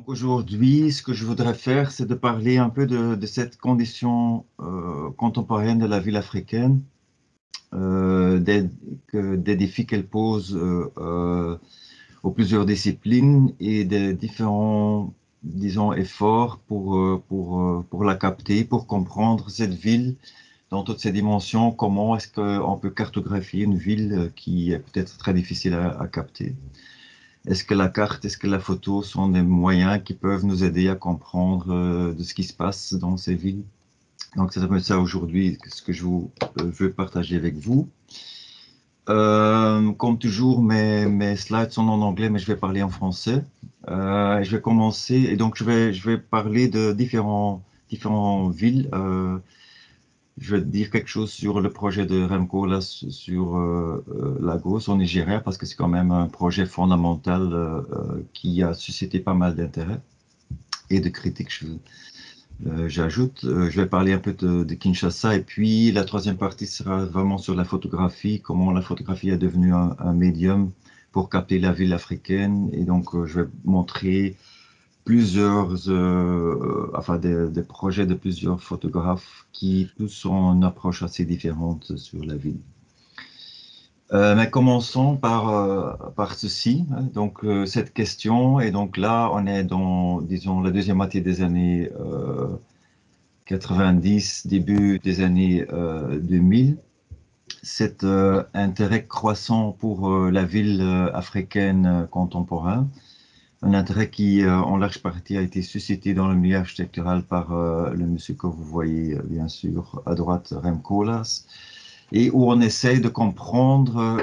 Donc aujourd'hui, ce que je voudrais faire, c'est de parler un peu de cette condition contemporaine de la ville africaine, des, des défis qu'elle pose aux plusieurs disciplines et des différents, disons, efforts pour la capter, pour comprendre cette ville dans toutes ses dimensions. Comment est-ce qu'on peut cartographier une ville qui est peut-être très difficile à capter? Est-ce que la carte, est-ce que la photo sont des moyens qui peuvent nous aider à comprendre de ce qui se passe dans ces villes? Donc, c'est un peu ça aujourd'hui, ce que je veux partager avec vous. Comme toujours, mes slides sont en anglais, mais je vais parler en français. Je vais commencer, et donc je vais parler de différentes villes. Je vais dire quelque chose sur le projet de Remco là, sur Lagos au Nigeria, parce que c'est quand même un projet fondamental qui a suscité pas mal d'intérêt et de critiques, j'ajoute. Je vais parler un peu de Kinshasa, et puis la troisième partie sera vraiment sur la photographie, comment la photographie est devenue un médium pour capter la ville africaine. Et donc, je vais montrer plusieurs, enfin des projets de plusieurs photographes qui tous ont une approche assez différente sur la ville. Mais commençons par ceci, hein. Donc cette question, et donc là on est dans, disons, la deuxième moitié des années 90, début des années 2000. Cet intérêt croissant pour la ville africaine contemporaine, un intérêt qui, en large partie, a été suscité dans le milieu architectural par le monsieur que vous voyez, bien sûr, à droite, Rem Koolhaas, et où on essaye de comprendre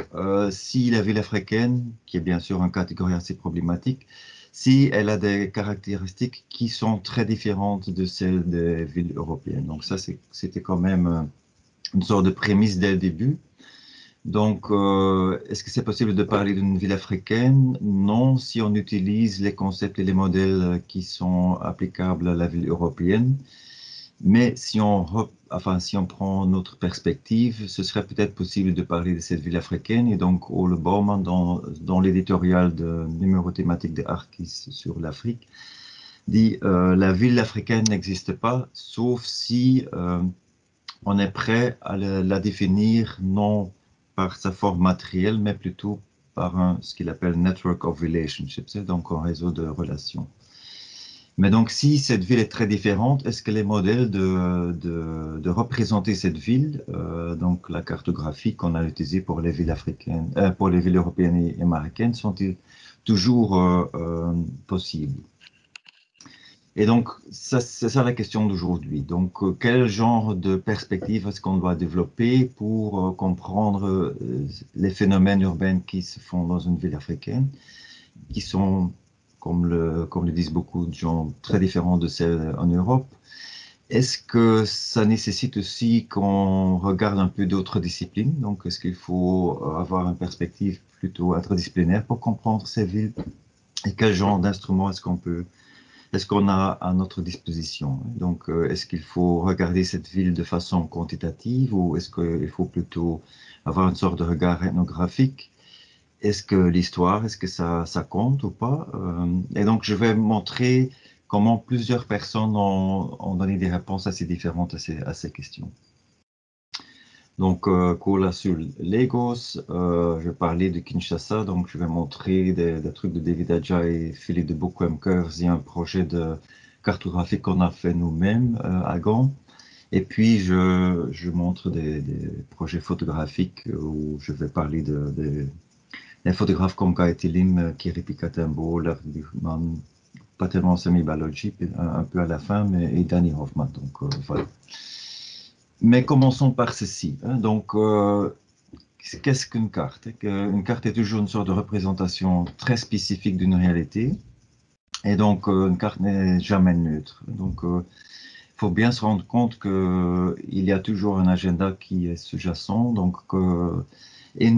si la ville africaine, qui est bien sûr une catégorie assez problématique, si elle a des caractéristiques qui sont très différentes de celles des villes européennes. Donc ça, c'était quand même une sorte de prémisse dès le début. Donc, est-ce que c'est possible de parler d'une ville africaine? Non, si on utilise les concepts et les modèles qui sont applicables à la ville européenne. Mais si si on prend notre perspective, ce serait peut-être possible de parler de cette ville africaine. Et donc, Ole Bouwman, dans l'éditorial de numéro thématique de Arcis sur l'Afrique, dit la ville africaine n'existe pas, sauf si on est prêt à la définir non par sa forme matérielle, mais plutôt par ce qu'il appelle network of relationships, donc un réseau de relations. Mais donc, si cette ville est très différente, est-ce que les modèles de représenter cette ville, donc la cartographie qu'on a utilisée pour les villes africaines, pour les villes européennes et américaines, sont-ils toujours possibles? Et donc, c'est ça la question d'aujourd'hui. Donc, quel genre de perspective est-ce qu'on doit développer pour comprendre les phénomènes urbains qui se font dans une ville africaine, qui sont, comme le disent beaucoup de gens, très différents de celles en Europe? Est-ce que ça nécessite aussi qu'on regarde un peu d'autres disciplines? Donc, est-ce qu'il faut avoir une perspective plutôt interdisciplinaire pour comprendre ces villes? Et quel genre d'instruments est-ce qu'on a à notre disposition? Donc, est-ce qu'il faut regarder cette ville de façon quantitative ou est-ce qu'il faut plutôt avoir une sorte de regard ethnographique? Est-ce que l'histoire, est-ce que ça compte ou pas? Et donc, je vais montrer comment plusieurs personnes ont donné des réponses assez différentes à ces questions. Donc, Kola sur Lagos, je parlais de Kinshasa, donc je vais montrer des trucs de David Adja et Philippe de Boeckemkers. Il y a un projet de cartographie qu'on a fait nous-mêmes à Gand. Et puis, je montre des projets photographiques où je vais parler des photographes comme Gaëti Lim, Kiripi Katembo, Larry Buchmann, pas tellement Sami Balogi, un peu à la fin, mais et Danny Hoffman. Donc, voilà. Mais commençons par ceci. Donc, qu'est-ce qu'une carte? Une carte est toujours une sorte de représentation très spécifique d'une réalité. Et donc, une carte n'est jamais neutre. Donc, il faut bien se rendre compte qu'il y a toujours un agenda qui est sous-jacent. Donc, et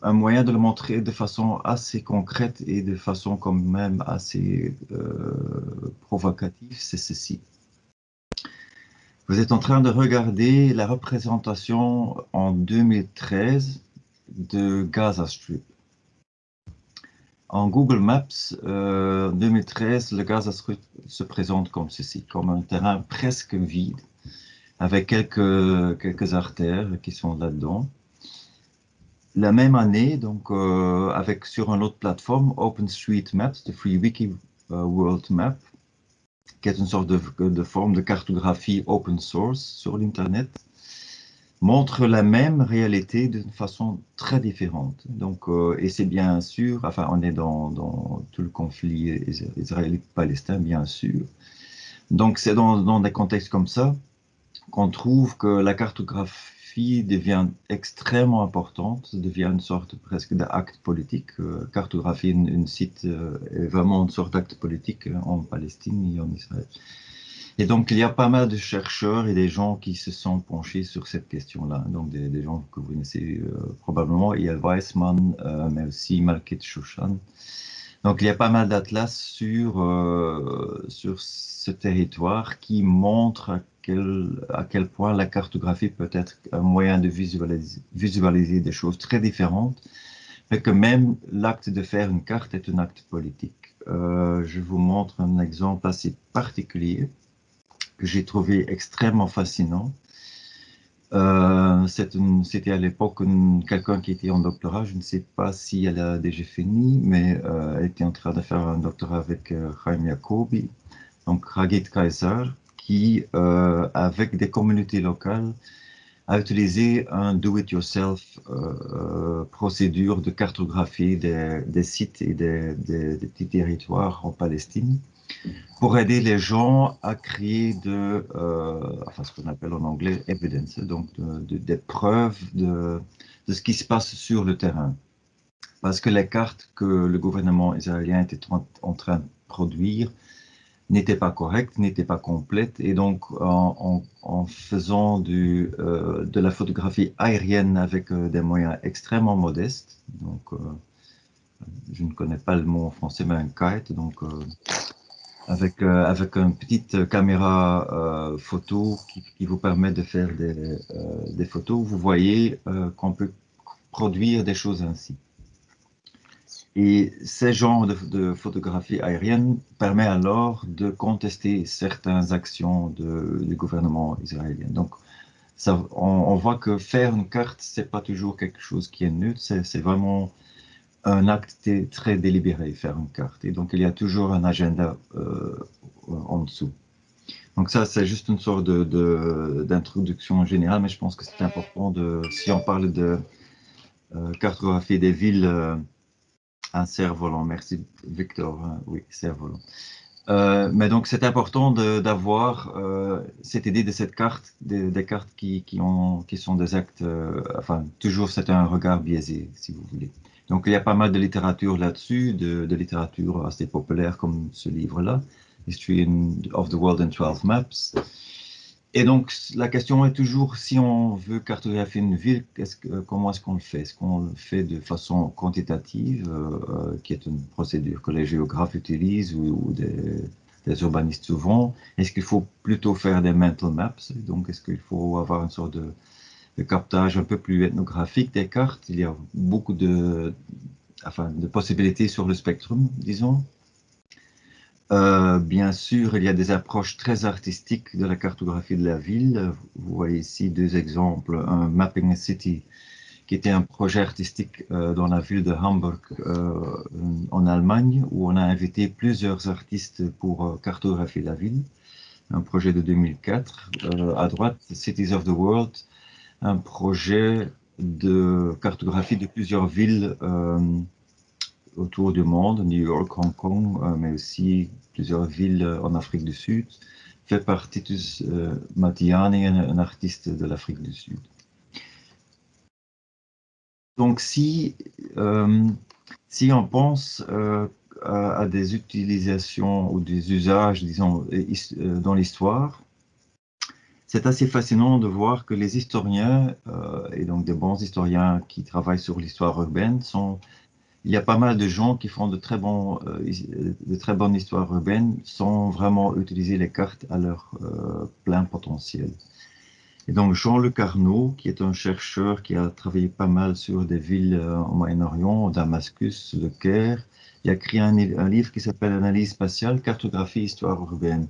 un moyen de le montrer de façon assez concrète et de façon quand même assez provocative, c'est ceci. Vous êtes en train de regarder la représentation en 2013 de Gaza Strip. En Google Maps, 2013, le Gazasrut se présente comme ceci, comme un terrain presque vide, avec quelques artères qui sont là-dedans. La même année, donc avec sur une autre plateforme, OpenStreetMaps, de Free Wiki World Map, qui est une sorte de forme de cartographie open source sur l'Internet, montre la même réalité d'une façon très différente. Donc, et c'est bien sûr, enfin, on est dans tout le conflit israélite-palestin, bien sûr. Donc, c'est dans des contextes comme ça qu'on trouve que la cartographie devient extrêmement importante, devient une sorte presque d'acte politique. Cartographier une site est vraiment une sorte d'acte politique en Palestine et en Israël. Et donc, il y a pas mal de chercheurs et des gens qui se sont penchés sur cette question-là. Donc, des gens que vous connaissez probablement, Eyal Weizman, mais aussi Malkit Shoshan. Donc, il y a pas mal d'atlas sur ce territoire qui montrent à quel point la cartographie peut être un moyen de visualiser des choses très différentes, mais que même l'acte de faire une carte est un acte politique. Je vous montre un exemple assez particulier que j'ai trouvé extrêmement fascinant. C'était à l'époque quelqu'un qui était en doctorat, je ne sais pas si elle a déjà fini, mais elle était en train de faire un doctorat avec Chaim Jacobi, donc Hagit Kaiser, qui, avec des communautés locales, a utilisé un do-it-yourself procédure de cartographie des sites et des petits territoires en Palestine, pour aider les gens à créer enfin, ce qu'on appelle en anglais evidence, donc des preuves de ce qui se passe sur le terrain. Parce que les cartes que le gouvernement israélien était en train de produire n'étaient pas correctes, n'étaient pas complètes, et donc en faisant de la photographie aérienne avec des moyens extrêmement modestes, donc je ne connais pas le mot en français, mais un kite, donc avec une petite caméra photo qui vous permet de faire des photos, vous voyez qu'on peut produire des choses ainsi. Et ce genre de photographie aérienne permet alors de contester certaines actions du gouvernement israélien. Donc, on voit que faire une carte, c'est pas toujours quelque chose qui est neutre, c'est vraiment un acte très délibéré, faire une carte. Et donc, il y a toujours un agenda en dessous. Donc ça, c'est juste une sorte d'introduction générale, mais je pense que c'est important si on parle de cartographie des villes, un cerf-volant. Merci Victor, oui, cerf-volant. Mais donc c'est important d'avoir cette idée de cette carte, des cartes qui sont des actes, enfin toujours c'est un regard biaisé, si vous voulez. Donc il y a pas mal de littérature là-dessus, de littérature assez populaire comme ce livre-là, History of the World in 12 Maps. Et donc la question est toujours, si on veut cartographier une ville, comment est-ce qu'on le fait? Est-ce qu'on le fait de façon quantitative, qui est une procédure que les géographes utilisent ou des urbanistes souvent? Est-ce qu'il faut plutôt faire des mental maps? Donc est-ce qu'il faut avoir une sorte de captage un peu plus ethnographique des cartes? Il y a beaucoup de possibilités sur le spectre, disons. Bien sûr, il y a des approches très artistiques de la cartographie de la ville. Vous voyez ici deux exemples. Un Mapping a City, qui était un projet artistique dans la ville de Hamburg, en Allemagne, où on a invité plusieurs artistes pour cartographier la ville. Un projet de 2004. À droite, Cities of the World, un projet de cartographie de plusieurs villes autour du monde, New York, Hong Kong, mais aussi plusieurs villes en Afrique du Sud, fait par Titus Matiani, un artiste de l'Afrique du Sud. Donc si on pense à des utilisations ou des usages, disons, dans l'histoire, c'est assez fascinant de voir que les historiens, et donc des bons historiens qui travaillent sur l'histoire urbaine, il y a pas mal de gens qui font de très bonnes histoires urbaines sans vraiment utiliser les cartes à leur plein potentiel. Et donc Jean-Luc Arnaud, qui est un chercheur qui a travaillé pas mal sur des villes au Moyen-Orient, Damascus, Le Caire, il a écrit un livre qui s'appelle Analyse spatiale, cartographie, histoire urbaine,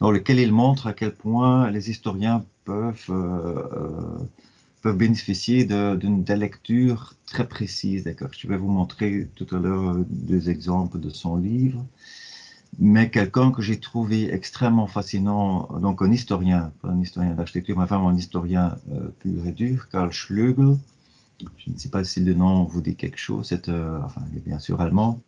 dans lequel il montre à quel point les historiens peuvent bénéficier de lectures très précises. D'accord. Je vais vous montrer tout à l'heure deux exemples de son livre. Mais quelqu'un que j'ai trouvé extrêmement fascinant, donc un historien, pas un historien d'architecture, mais vraiment un historien pur et dur, Karl Schlögl. Je ne sais pas si le nom vous dit quelque chose, enfin, il est bien sûr allemand,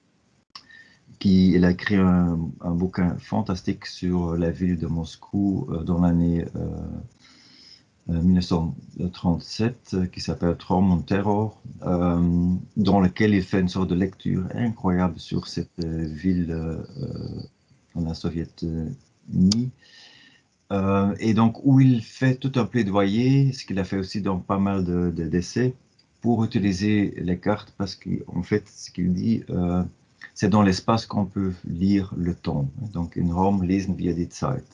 il a écrit un bouquin fantastique sur la ville de Moscou dans l'année 1937 qui s'appelle Traum und Terror, dans lequel il fait une sorte de lecture incroyable sur cette ville dans la Soviétie. Et donc où il fait tout un plaidoyer, ce qu'il a fait aussi dans pas mal d'essais, pour utiliser les cartes, parce qu'en fait, ce qu'il dit, c'est dans l'espace qu'on peut lire le temps. Donc, in Raum lesen wir die Zeit.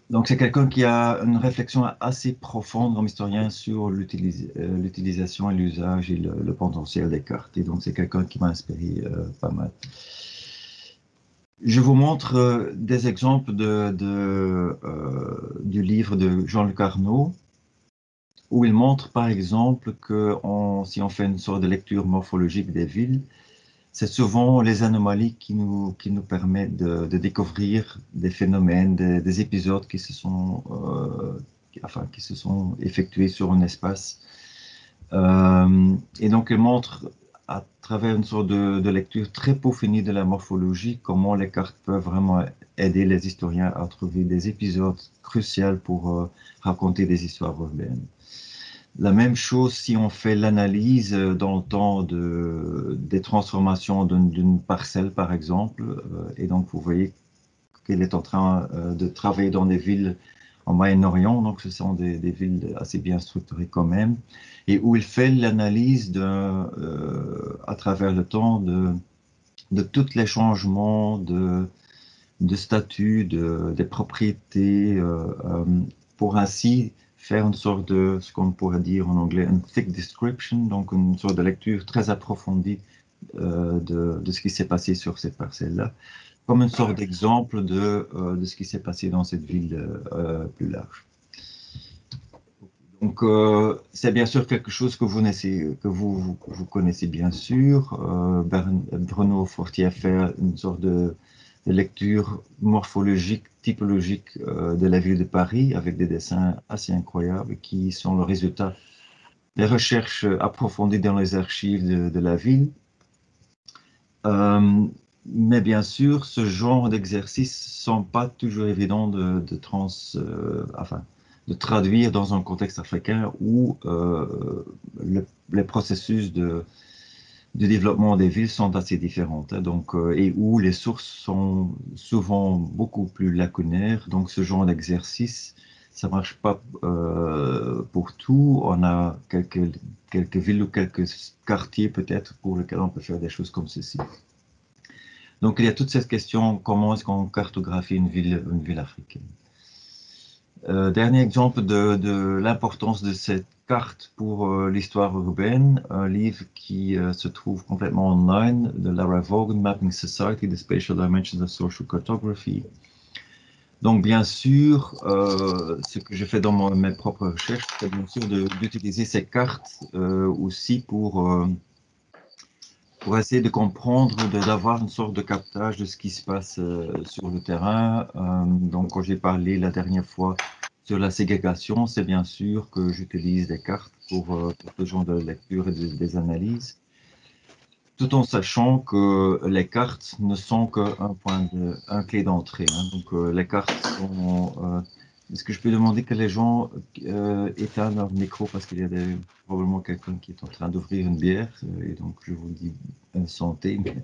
Donc, c'est quelqu'un qui a une réflexion assez profonde comme historien sur l'utilisation et l'usage et le potentiel des cartes. Et donc, c'est quelqu'un qui m'a inspiré pas mal. Je vous montre des exemples du livre de Jean-Luc Arnaud, où il montre par exemple que si on fait une sorte de lecture morphologique des villes, c'est souvent les anomalies qui nous permettent de découvrir des phénomènes, des épisodes qui se sont effectués sur un espace. Et donc, il montre à travers une sorte de lecture très peaufinée de la morphologie comment les cartes peuvent vraiment aider les historiens à trouver des épisodes cruciaux pour raconter des histoires urbaines. La même chose si on fait l'analyse dans le temps des transformations d'une parcelle, par exemple. Et donc, vous voyez qu'il est en train de travailler dans des villes en Moyen-Orient. Donc, ce sont des villes assez bien structurées quand même. Et où il fait l'analyse à travers le temps de tous les changements de statut, des propriétés, pour ainsi faire une sorte de, ce qu'on pourrait dire en anglais, une thick description, donc une sorte de lecture très approfondie de ce qui s'est passé sur cette parcelle-là, comme une sorte d'exemple de ce qui s'est passé dans cette ville plus large. Donc, c'est bien sûr quelque chose que vous connaissez bien sûr. Bruno Fortier a fait une sorte de lecture morphologique, typologique de la ville de Paris, avec des dessins assez incroyables qui sont le résultat des recherches approfondies dans les archives de la ville. Mais bien sûr, ce genre d'exercices ne sont pas toujours évidents de traduire dans un contexte africain où les processus de développement des villes sont assez différentes, hein, donc, et où les sources sont souvent beaucoup plus lacunaires. Donc, ce genre d'exercice, ça ne marche pas pour tout. On a quelques villes ou quelques quartiers peut-être pour lesquels on peut faire des choses comme ceci. Donc, il y a toute cette question, comment est-ce qu'on cartographie une ville africaine? Dernier exemple de l'importance de cette carte pour l'histoire urbaine, un livre qui se trouve complètement online de Lara Vaughan, Mapping Society, The Spatial Dimensions of Social Cartography. Donc, bien sûr, ce que je fais dans mes propres recherches, c'est bien sûr d'utiliser ces cartes aussi pour essayer de comprendre, d'avoir une sorte de captage de ce qui se passe sur le terrain. Donc, quand j'ai parlé la dernière fois sur la ségrégation, c'est bien sûr que j'utilise des cartes pour ce genre de lecture et des analyses, tout en sachant que les cartes ne sont qu'un clé d'entrée, hein. Donc, les cartes sont... Est-ce que je peux demander que les gens éteignent leur micro parce qu'il y a probablement quelqu'un qui est en train d'ouvrir une bière et donc je vous dis santé, mais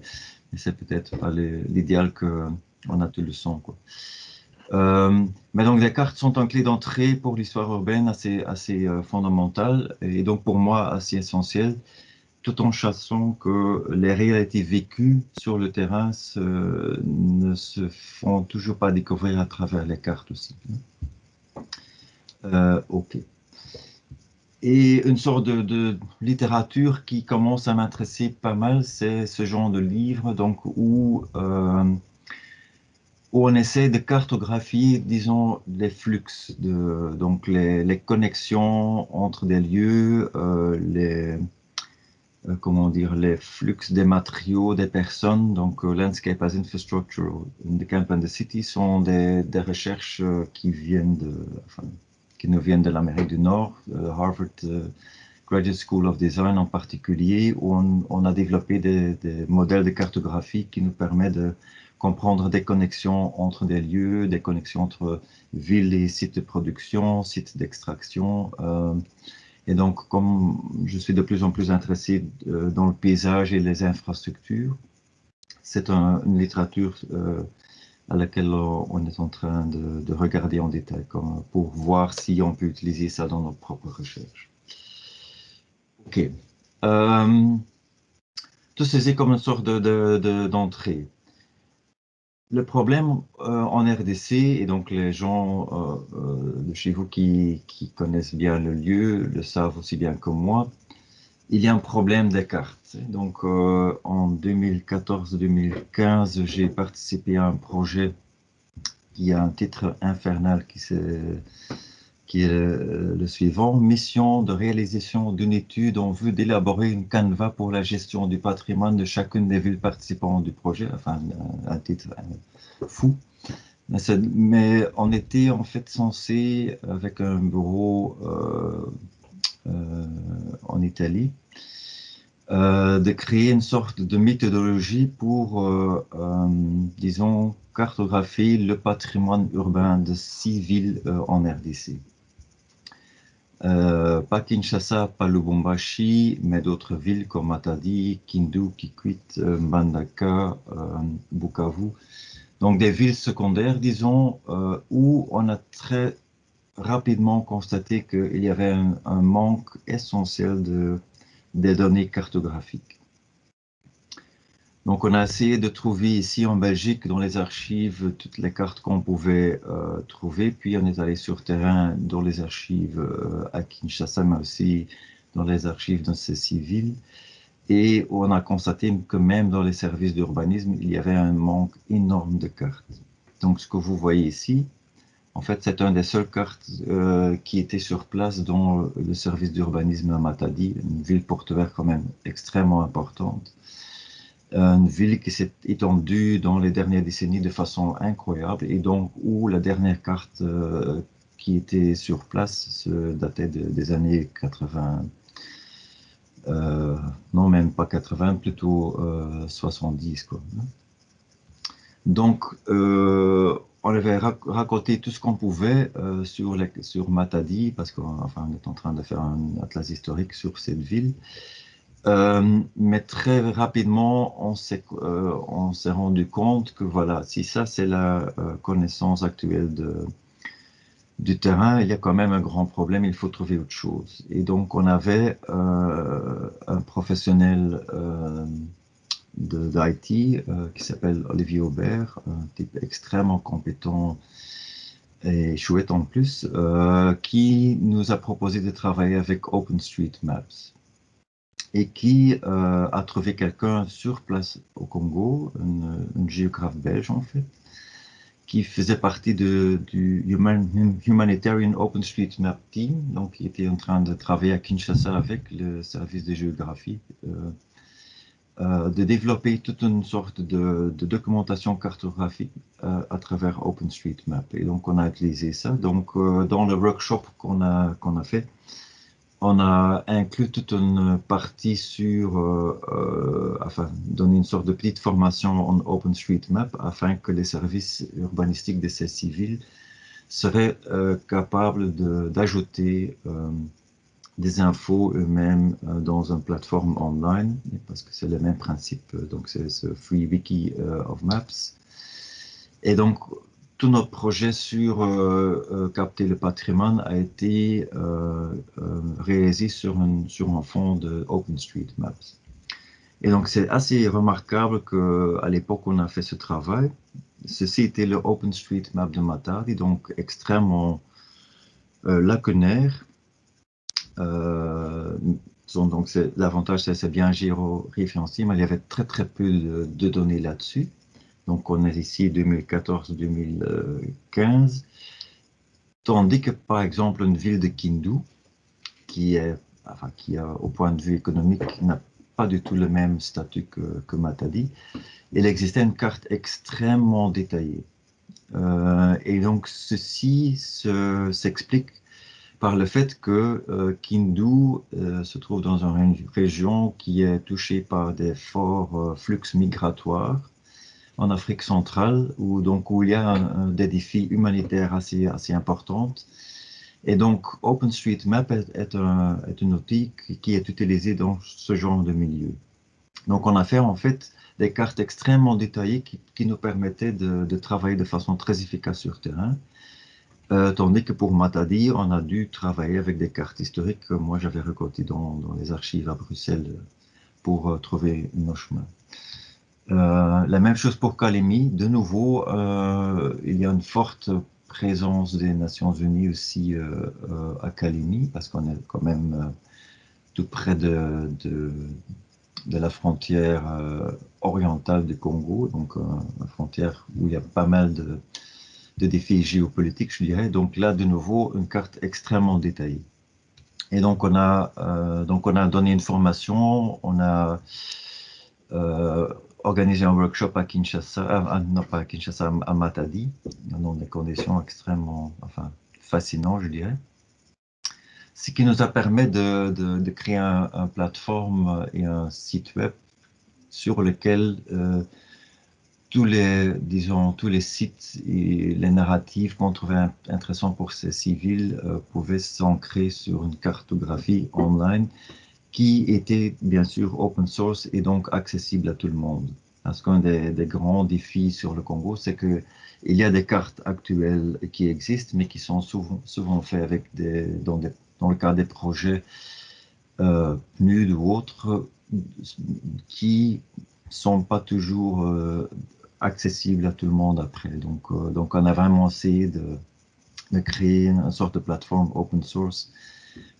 c'est peut-être pas l'idéal qu'on a tout le son, quoi. Mais donc les cartes sont un clé d'entrée pour l'histoire urbaine assez fondamentale et donc pour moi assez essentielle, tout en sachant que les réalités vécues sur le terrain ne se font toujours pas découvrir à travers les cartes aussi. Ok. Et une sorte de littérature qui commence à m'intéresser pas mal, c'est ce genre de livre donc, où on essaie de cartographier, disons, les flux, donc les connexions entre des lieux, comment dire, les flux des matériaux, des personnes. Donc, Landscape as Infrastructure in the Camp and the City sont des recherches enfin, qui nous viennent de l'Amérique du Nord, Harvard Graduate School of Design en particulier, où on a développé des modèles de cartographie qui nous permettent de comprendre des connexions entre des lieux, des connexions entre villes et sites de production, sites d'extraction. Et donc, comme je suis de plus en plus intéressé dans le paysage et les infrastructures, c'est une littérature à laquelle on est en train de regarder en détail pour voir si on peut utiliser ça dans nos propres recherches. Ok. Tout ceci comme une sorte d'entrée. Le problème en RDC, et donc les gens de chez vous qui connaissent bien le lieu le savent aussi bien que moi, il y a un problème des cartes. Donc en 2014-2015, j'ai participé à un projet qui a un titre infernal qui est le suivant: mission de réalisation d'une étude en vue d'élaborer une canevas pour la gestion du patrimoine de chacune des villes participantes du projet. Enfin, un titre fou. Mais on était en fait censé, avec un bureau en Italie, de créer une sorte de méthodologie pour, disons, cartographier le patrimoine urbain de 6 villes en RDC. Pas Kinshasa, pas Lubumbashi, mais d'autres villes comme Matadi, Kindu, Kikwit, Mbandaka, Bukavu. Donc des villes secondaires, disons, où on a très rapidement constaté qu'il y avait un manque essentiel des données cartographiques. Donc on a essayé de trouver ici en Belgique, dans les archives, toutes les cartes qu'on pouvait trouver. Puis on est allé sur terrain dans les archives à Kinshasa, mais aussi dans les archives de ces 6 villes. Et on a constaté que même dans les services d'urbanisme, il y avait un manque énorme de cartes. Donc ce que vous voyez ici, en fait, c'est une des seules cartes qui était sur place dans le service d'urbanisme à Matadi, une ville portuaire quand même extrêmement importante. Une ville qui s'est étendue dans les dernières décennies de façon incroyable, et donc où la dernière carte qui était sur place datait des années 80, non même pas 80, plutôt 70 quoi. Donc on avait raconté tout ce qu'on pouvait sur Matadi, parce qu'on on est en train de faire un atlas historique sur cette ville. Mais très rapidement, on s'est rendu compte que voilà, si ça c'est la connaissance actuelle du terrain, il y a quand même un grand problème, il faut trouver autre chose. Et donc on avait un professionnel d'IT qui s'appelle Olivier Aubert, un type extrêmement compétent et chouette en plus, qui nous a proposé de travailler avec OpenStreetMaps et qui a trouvé quelqu'un sur place au Congo, une géographe belge en fait, qui faisait partie du Humanitarian OpenStreetMap Team, donc qui était en train de travailler à Kinshasa avec le service de géographie, de développer toute une sorte de documentation cartographique à travers OpenStreetMap. Et donc on a utilisé ça. Donc dans le workshop qu'on a fait, on a inclus toute une partie sur, enfin, donner une sorte de petite formation en OpenStreetMap afin que les services urbanistiques de ces villes seraient capables d'ajouter des infos eux-mêmes dans une plateforme online, parce que c'est le même principe, donc c'est ce Free Wiki of Maps. Et donc, tout notre projet sur capter le patrimoine a été réalisé sur un fond de OpenStreetMaps. Et donc, c'est assez remarquable qu'à l'époque où on a fait ce travail, ceci était le OpenStreetMap de Matadi, donc extrêmement lacunaires. Donc l'avantage, c'est bien géoréférencé, mais il y avait très peu de données là-dessus. Donc on est ici 2014-2015. Tandis que par exemple une ville de Kindu, qui a au point de vue économique n'a pas du tout le même statut que Matadi, il existait une carte extrêmement détaillée. Et donc ceci s'explique par le fait que Kindu se trouve dans une région qui est touchée par des forts flux migratoires en Afrique centrale, où il y a des défis humanitaires assez importants. Et donc OpenStreetMap est un outil qui est utilisé dans ce genre de milieu. Donc on a fait en fait des cartes extrêmement détaillées qui nous permettaient de travailler de façon très efficace sur terrain. Tandis que pour Matadi, on a dû travailler avec des cartes historiques que moi j'avais récoltées dans les archives à Bruxelles pour trouver nos chemins. La même chose pour Kalemi. De nouveau, il y a une forte présence des Nations Unies aussi à Kalemi, parce qu'on est quand même tout près de la frontière orientale du Congo, donc une frontière où il y a pas mal de défis géopolitiques, je dirais. Donc là, de nouveau, une carte extrêmement détaillée. Et donc on a donné une formation, on a organisé un workshop à Kinshasa, non pas à Kinshasa, à Matadi, dans des conditions extrêmement, fascinantes, je dirais. Ce qui nous a permis de créer une plateforme et un site web sur lequel tous les sites et les narratifs qu'on trouvait intéressants pour ces civils pouvaient s'ancrer sur une cartographie online qui était bien sûr open source et donc accessible à tout le monde. Parce qu'un des grands défis sur le Congo, c'est qu'il y a des cartes actuelles qui existent, mais qui sont souvent faites avec dans le cadre des projets PNUD ou autres, qui sont pas toujours accessibles à tout le monde après. Donc on a vraiment essayé de créer une sorte de plateforme open source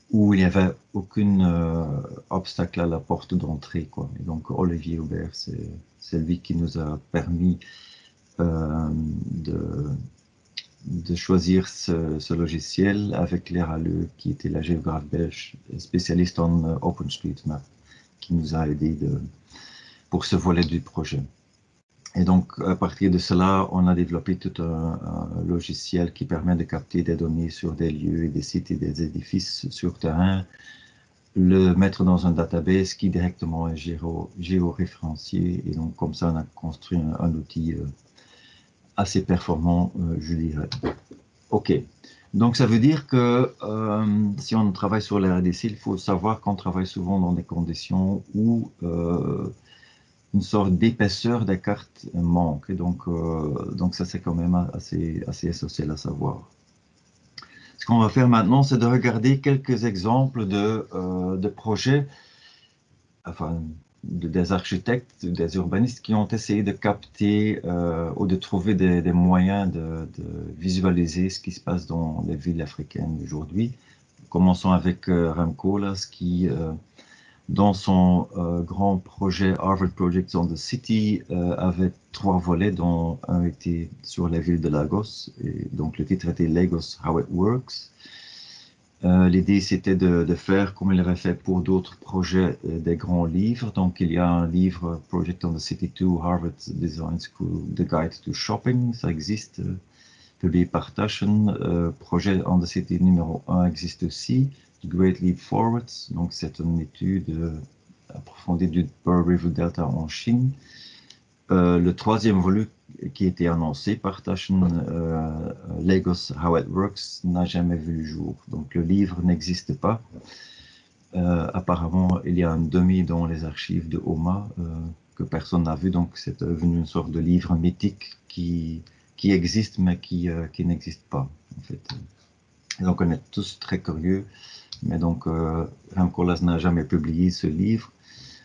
où il n'y avait aucun obstacle à la porte d'entrée, quoi. Et donc Olivier Aubert, c'est lui qui nous a permis de choisir ce logiciel avec Claire Halleux, qui était la géographe belge spécialiste en OpenStreetMap, qui nous a aidés pour ce volet du projet. Et donc, à partir de cela, on a développé tout un logiciel qui permet de capter des données sur des lieux, et des sites et des édifices sur terrain, le mettre dans un database qui directement est géoréférencié. Et donc, comme ça, on a construit un outil assez performant, je dirais. OK. Donc, ça veut dire que si on travaille sur la RDC, il faut savoir qu'on travaille souvent dans des conditions où une sorte d'épaisseur des cartes manque. Et donc ça, c'est quand même assez essentiel à savoir. Ce qu'on va faire maintenant, c'est de regarder quelques exemples de projets, des architectes, des urbanistes qui ont essayé de capter ou de trouver des moyens de visualiser ce qui se passe dans les villes africaines aujourd'hui. Commençons avec Remco, là, qui dans son grand projet Harvard Projects on the City, avait 3 volets, dont un était sur la ville de Lagos. Et donc le titre était Lagos, How It Works. L'idée, c'était de faire, comme il avait fait pour d'autres projets, des grands livres. Donc il y a un livre, Project on the City 2, Harvard Design School, The Guide to Shopping, ça existe, publié par Taschen. Projet on the City numéro 1 existe aussi, The Great Leap Forward, donc c'est une étude approfondie du Pearl River Delta en Chine. Le 3e volume qui a été annoncé par Taschen, Lagos How It Works, n'a jamais vu le jour. Donc le livre n'existe pas. Apparemment, il y a un demi dans les archives de OMA que personne n'a vu, donc c'est devenu une sorte de livre mythique qui existe mais qui n'existe pas en fait. Et donc on est tous très curieux, mais donc Remco Las n'a jamais publié ce livre.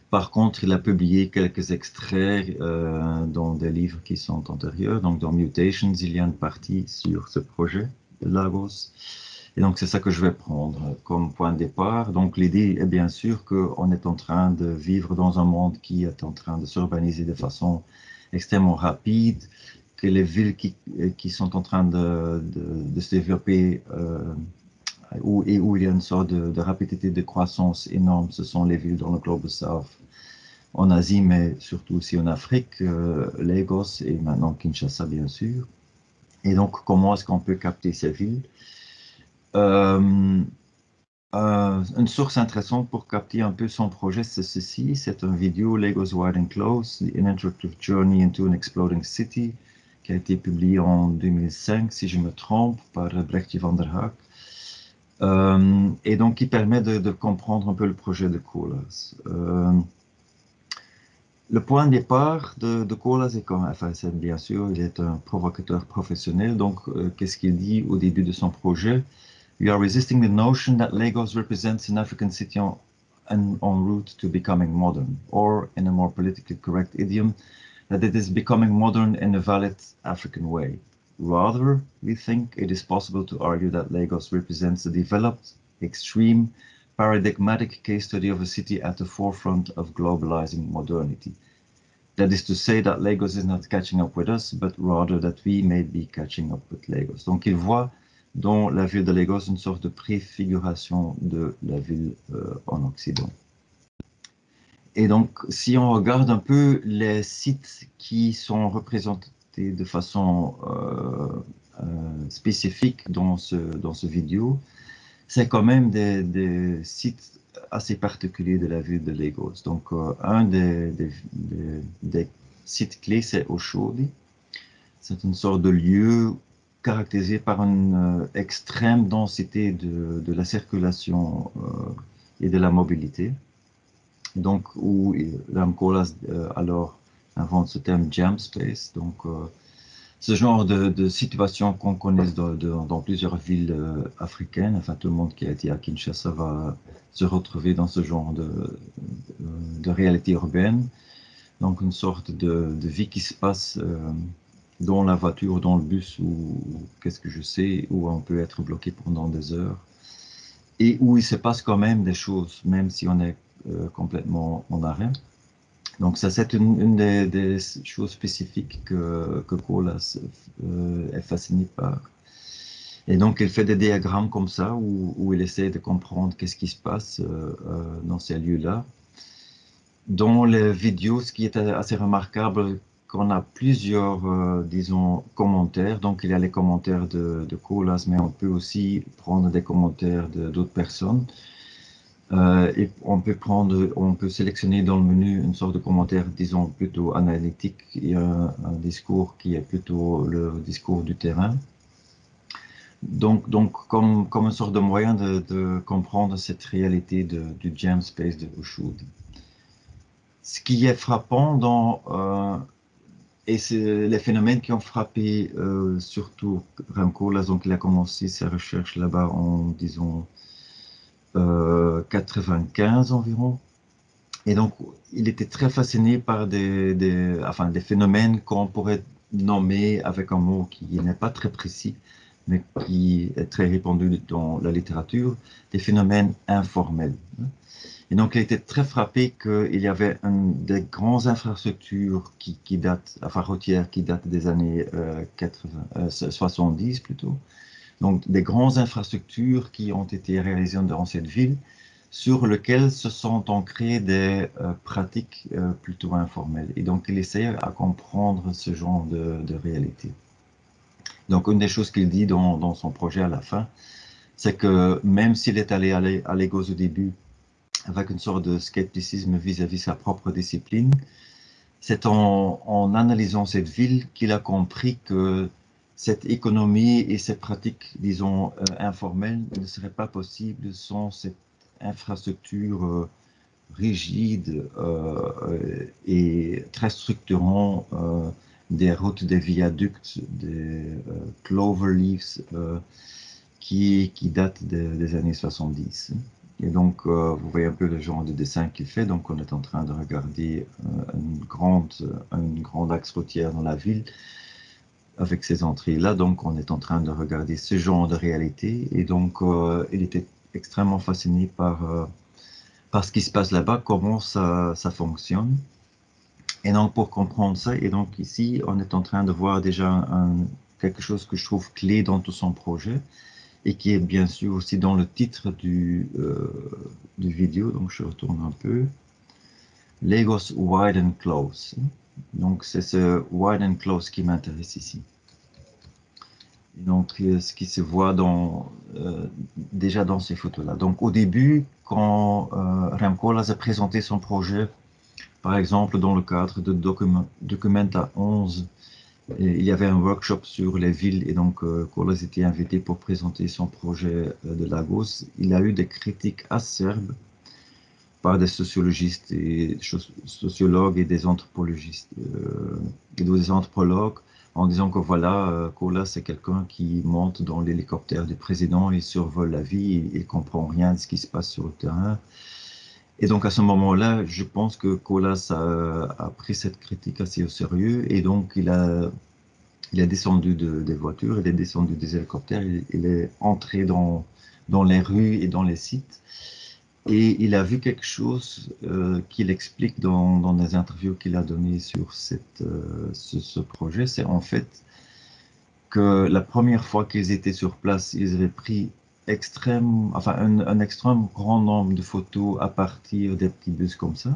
Par contre, il a publié quelques extraits dans des livres qui sont antérieurs. Donc dans Mutations, il y a une partie sur ce projet de Lagos. Et donc, c'est ça que je vais prendre comme point de départ. Donc, l'idée est bien sûr qu'on est en train de vivre dans un monde qui est en train de s'urbaniser de façon extrêmement rapide, que les villes qui sont en train de se développer et où il y a une sorte de rapidité de croissance énorme, ce sont les villes dans le Global South, en Asie, mais surtout aussi en Afrique, Lagos et maintenant Kinshasa, bien sûr. Et donc, comment est-ce qu'on peut capter ces villes? Euh, une source intéressante pour capter un peu son projet, c'est ceci. C'est une vidéo Lagos Wide and Close, The Interactive Journey into an Exploding City, qui a été publiée en 2005, si je me trompe, par Brechtje van der Haak. Et donc, qui permet de comprendre un peu le projet de Colas. Le point de départ de Colas est enfin, c'est bien sûr, il est un provocateur professionnel. Donc, qu'est-ce qu'il dit au début de son projet? We are resisting the notion that Lagos represents an African city en route to becoming modern, or in a more politically correct idiom, that it is becoming modern in a valid African way. Rather, we think it is possible to argue that Lagos represents a developed, extreme, paradigmatic case study of a city at the forefront of globalizing modernity. That is to say that Lagos is not catching up with us, but rather that we may be catching up with Lagos. Donc il voit dans la ville de Lagos une sorte de préfiguration de la ville en Occident. Et donc, si on regarde un peu les sites qui sont représentés de façon spécifique dans ce vidéo, c'est quand même des sites assez particuliers de la ville de Lagos. Donc, un des sites clés, c'est Oshodi. C'est une sorte de lieu caractérisé par une extrême densité de la circulation et de la mobilité. Donc, où Ram-Koolhaas alors invente ce terme jam space. Donc, ce genre de situation qu'on connaît dans plusieurs villes africaines. Enfin, tout le monde qui a été à Kinshasa va se retrouver dans ce genre de réalité urbaine. Donc, une sorte de vie qui se passe dans la voiture, dans le bus, ou qu'est-ce que je sais, où on peut être bloqué pendant des heures. Et où il se passe quand même des choses, même si on est complètement en arrêt. Donc ça, c'est une des choses spécifiques que Colas est fasciné par. Et donc, il fait des diagrammes comme ça, où il essaie de comprendre qu'est-ce qui se passe dans ces lieux-là. Dans les vidéos, ce qui est assez remarquable, qu'on a plusieurs, disons, commentaires. Donc, il y a les commentaires de Colas, mais on peut aussi prendre des commentaires d'autres personnes. Et on peut sélectionner dans le menu une sorte de commentaire, disons, plutôt analytique et un discours qui est plutôt le discours du terrain. Donc comme une sorte de moyen de comprendre cette réalité du jam space de Oshodi. Ce qui est frappant et c'est les phénomènes qui ont frappé surtout Rem Koolhaas, donc il a commencé ses recherches là-bas en, disons, 95 environ. Et donc, il était très fasciné par des phénomènes qu'on pourrait nommer avec un mot qui n'est pas très précis, mais qui est très répandu dans la littérature, des phénomènes informels. Et donc, il était très frappé qu'il y avait des grandes infrastructures qui datent, enfin routières, qui datent des années 70 plutôt. Donc, des grandes infrastructures qui ont été réalisées dans cette ville, sur lesquelles se sont ancrées des pratiques plutôt informelles. Et donc, il essayait à comprendre ce genre de réalité. Donc, une des choses qu'il dit dans son projet à la fin, c'est que même s'il est allé à Lagos au début, avec une sorte de scepticisme vis-à-vis sa propre discipline, c'est en analysant cette ville qu'il a compris que cette économie et ces pratiques, disons, informelles ne seraient pas possibles sans cette infrastructure rigide et très structurant des routes, des viaducs, des cloverleafs qui datent des années 70. Et donc, vous voyez un peu le genre de dessin qu'il fait. Donc, on est en train de regarder une grande axe routière dans la ville, avec ces entrées-là. Donc, on est en train de regarder ce genre de réalité. Et donc, il était extrêmement fasciné par ce qui se passe là-bas, comment ça fonctionne. Et donc, pour comprendre ça, et donc ici, on est en train de voir déjà quelque chose que je trouve clé dans tout son projet et qui est bien sûr aussi dans le titre du vidéo. Donc, je retourne un peu. Lagos Wide and Close. Donc, c'est ce Wide and Close qui m'intéresse ici. Et donc, ce qui se voit déjà dans ces photos-là. Donc, au début, quand Remco a présenté son projet, par exemple, dans le cadre de Documenta 11, il y avait un workshop sur les villes et donc Colas était invité pour présenter son projet de Lagos. Il a eu des critiques acerbes par des sociologistes et sociologues et des anthropologistes et des anthropologues en disant que voilà, Colas c'est quelqu'un qui monte dans l'hélicoptère du président et survole la vie et comprend rien de ce qui se passe sur le terrain. Et donc à ce moment-là, je pense que Colas a pris cette critique assez au sérieux et donc il est descendu des voitures, il est descendu des hélicoptères, il est entré dans les rues et dans les sites. Et il a vu quelque chose qu'il explique dans des interviews qu'il a données sur ce projet. C'est en fait que la première fois qu'ils étaient sur place, ils avaient pris un extrême grand nombre de photos à partir des petits bus comme ça.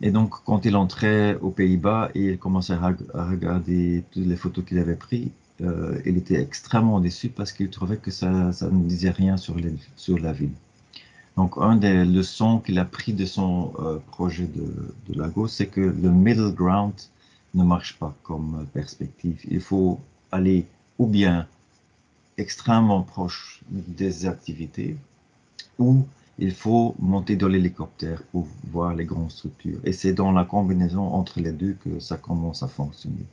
Et donc, quand il entrait aux Pays-Bas et il commençait à regarder toutes les photos qu'il avait prises, il était extrêmement déçu parce qu'il trouvait que ça ne disait rien sur la ville. Donc, un des leçons qu'il a pris de son projet de Lagos, c'est que le middle ground ne marche pas comme perspective. Il faut aller ou bien extrêmement proche des activités, ou il faut monter dans l'hélicoptère pour voir les grandes structures. Et c'est dans la combinaison entre les deux que ça commence à fonctionner.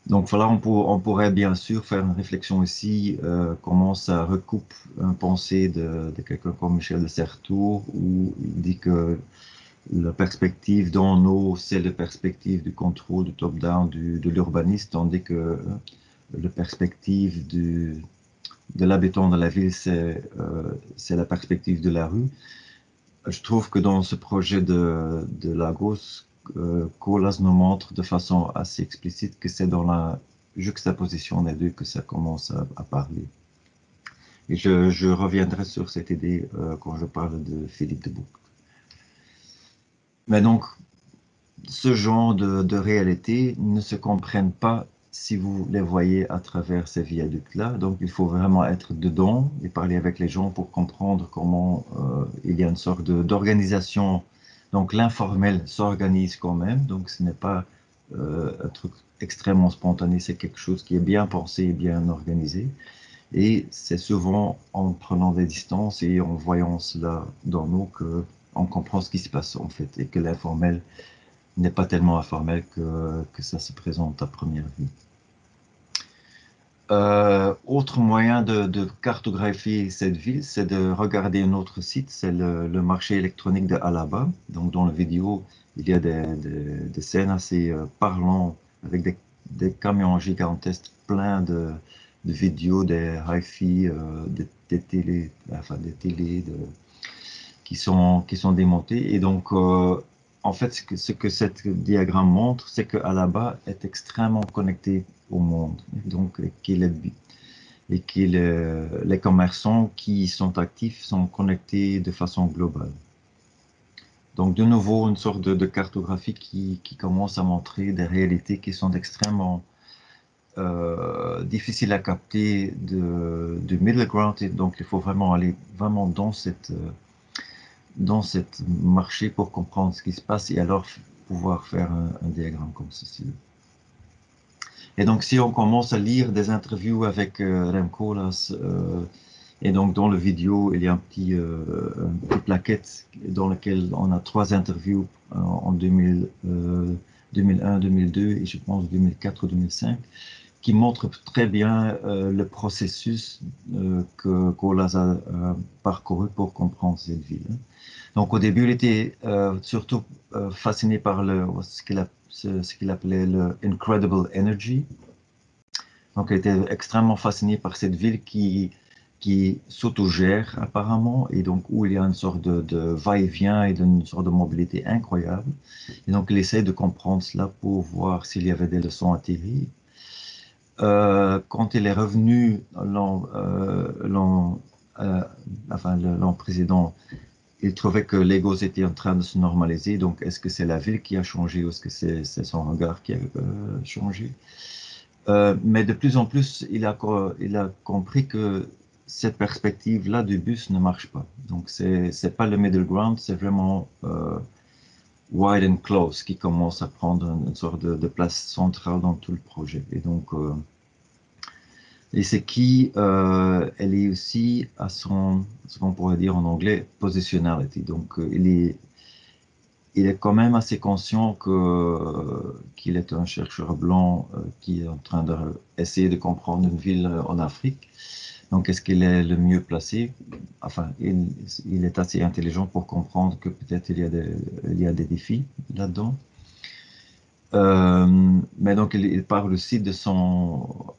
Donc voilà, on pourrait bien sûr faire une réflexion ici, comment ça recoupe une pensée de quelqu'un comme Michel de Certeau, où il dit que la perspective d'en haut, c'est la perspective du contrôle, du top-down, de l'urbaniste, tandis que la perspective de l'habitant de la ville, c'est la perspective de la rue. Je trouve que dans ce projet de Lagos, Colas nous montre de façon assez explicite que c'est dans la juxtaposition des deux que ça commence à parler. Et je reviendrai sur cette idée quand je parle de Philippe de Bouc. Mais donc, ce genre de réalité ne se comprennent pas si vous les voyez à travers ces viaducs-là. Donc, il faut vraiment être dedans et parler avec les gens pour comprendre comment il y a une sorte d'organisation. Donc, l'informel s'organise quand même. Donc, ce n'est pas un truc extrêmement spontané, c'est quelque chose qui est bien pensé et bien organisé. Et c'est souvent en prenant des distances et en voyant cela dans nous qu'on comprend ce qui se passe en fait et que l'informel n'est pas tellement informel que ça se présente à première vue. Autre moyen de cartographier cette ville, c'est de regarder un autre site, c'est le marché électronique de Alaba. Donc dans la vidéo, il y a des scènes assez parlantes avec des camions gigantesques pleins de vidéos, des hi-fi, des télés, enfin des télés qui sont démontés. Et donc, en fait, ce que ce diagramme montre, c'est que Alaba est extrêmement connecté au monde. Donc, et que les commerçants qui sont actifs sont connectés de façon globale. Donc, de nouveau, une sorte de cartographie qui commence à montrer des réalités qui sont extrêmement difficiles à capter du middle ground. Et donc, il faut vraiment aller vraiment dans cette marché pour comprendre ce qui se passe et alors pouvoir faire un diagramme comme ceci. Et donc, si on commence à lire des interviews avec Remco, là, et donc dans le vidéo, il y a une petite plaquette dans laquelle on a 3 interviews en 2001, 2002 et je pense 2004 ou 2005, qui montrent très bien le processus que Colas a parcouru pour comprendre cette ville. Donc au début, il était surtout fasciné par ce qu'il appelait le Incredible Energy. Donc, elle était extrêmement fascinée par cette ville qui s'autogère apparemment, et donc où il y a une sorte de va-et-vient et une sorte de mobilité incroyable. Et donc, il essaie de comprendre cela pour voir s'il y avait des leçons à tirer. Quand il est revenu euh, l'an précédent, il trouvait que Lagos était en train de se normaliser. Donc, est-ce que c'est la ville qui a changé ou est-ce que c'est son regard qui a changé? Mais de plus en plus, il a compris que cette perspective-là du bus ne marche pas. Donc, c'est pas le middle ground, c'est vraiment wide and close qui commence à prendre une sorte de place centrale dans tout le projet. Et donc, et c'est qui, elle est aussi à ce qu'on pourrait dire en anglais, positionality. Donc, il est quand même assez conscient qu'il est un chercheur blanc qui est en train d'essayer de comprendre une ville en Afrique. Donc, est-ce qu'il est le mieux placé? Enfin, il est assez intelligent pour comprendre que peut-être il y a des défis là-dedans. Mais donc, il parle aussi de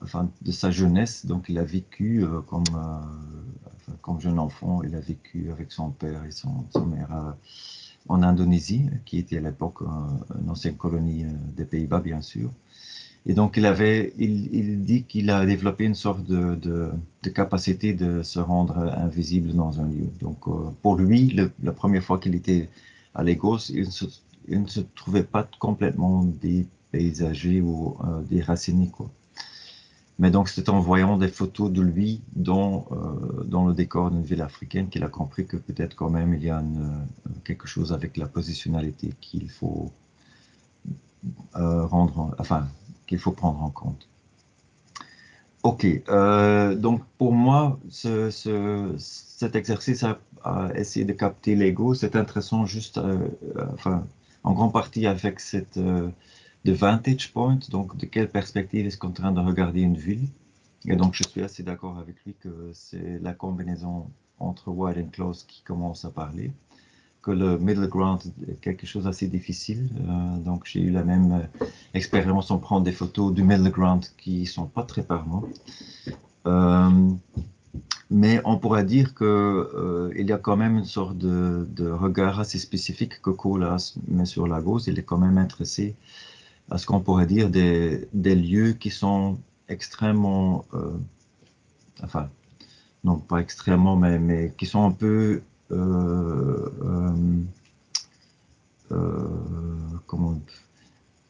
enfin, de sa jeunesse. Donc, il a vécu enfin, comme jeune enfant, il a vécu avec son père et sa mère en Indonésie, qui était à l'époque une ancienne colonie des Pays-Bas, bien sûr. Et donc, il dit qu'il a développé une sorte de capacité de se rendre invisible dans un lieu. Donc, pour lui, la première fois qu'il était à Lagos, il ne se trouvait pas complètement dépaysagé ou déraciné, quoi. Mais donc, c'est en voyant des photos de lui dans le décor d'une ville africaine qu'il a compris que peut-être quand même il y a quelque chose avec la positionnalité qu'il faut enfin, qu'il faut prendre en compte. Ok, donc pour moi, cet exercice à essayer de capter l'ego, c'est intéressant juste, enfin, en grande partie avec de vantage point, donc de quelle perspective est-ce qu'on est en train de regarder une ville. Et donc je suis assez d'accord avec lui que c'est la combinaison entre wide and close qui commence à parler, que le middle ground est quelque chose d'assez difficile. Donc j'ai eu la même expérience en prenant des photos du middle ground qui sont pas très parlantes. Euh, mais on pourrait dire que il y a quand même une sorte de regard assez spécifique que Cole met sur Lagos. Il est quand même intéressé à ce qu'on pourrait dire des lieux qui sont extrêmement, enfin, non pas extrêmement, mais qui sont un peu, comment,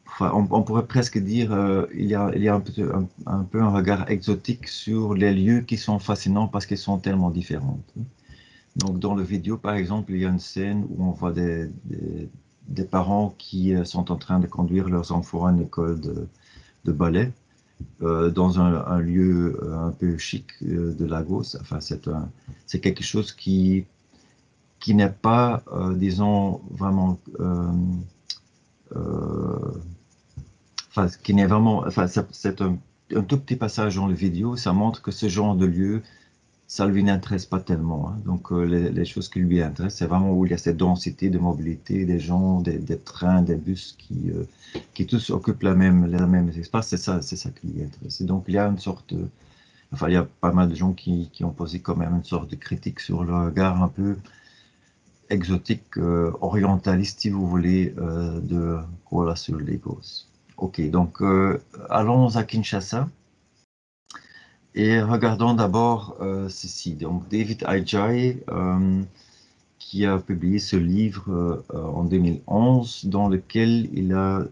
enfin, on pourrait presque dire, il y a un peu un regard exotique sur les lieux qui sont fascinants parce qu'ils sont tellement différents. Donc, dans le vidéo, par exemple, il y a une scène où on voit des parents qui sont en train de conduire leurs enfants à une école de ballet dans un lieu un peu chic de Lagos. Enfin, c'est quelque chose qui n'est pas, disons, vraiment euh, enfin, qui n'est vraiment, enfin, c'est un tout petit passage dans le vidéo, ça montre que ce genre de lieu, ça lui n'intéresse pas tellement, hein. Donc, les choses qui lui intéressent, c'est vraiment où il y a cette densité de mobilité, des gens, des trains, des bus qui tous occupent la même espace, c'est ça qui lui intéresse. Et donc, il y a une sorte, enfin, il y a pas mal de gens qui ont posé quand même une sorte de critique sur le regard un peu exotique, orientaliste, si vous voulez, de Kuala sur Lagos. Ok, donc allons à Kinshasa et regardons d'abord ceci. Donc David Adjaye, qui a publié ce livre en 2011, dans lequel il a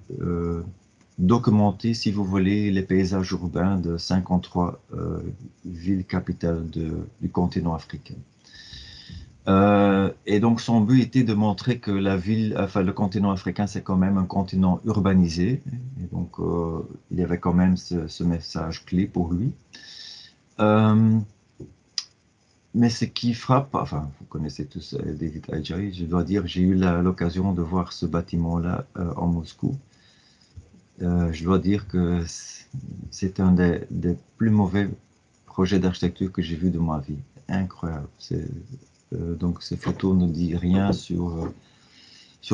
documenté, si vous voulez, les paysages urbains de 53 villes capitales du continent africain. Et donc son but était de montrer que enfin le continent africain, c'est quand même un continent urbanisé. Et donc il y avait quand même ce message clé pour lui. Mais ce qui frappe, enfin vous connaissez tous David Adjaye, je dois dire, j'ai eu l'occasion de voir ce bâtiment-là en Moscou. Je dois dire que c'est un des plus mauvais projets d'architecture que j'ai vu de ma vie. Incroyable. Donc ces photos ne disent rien sur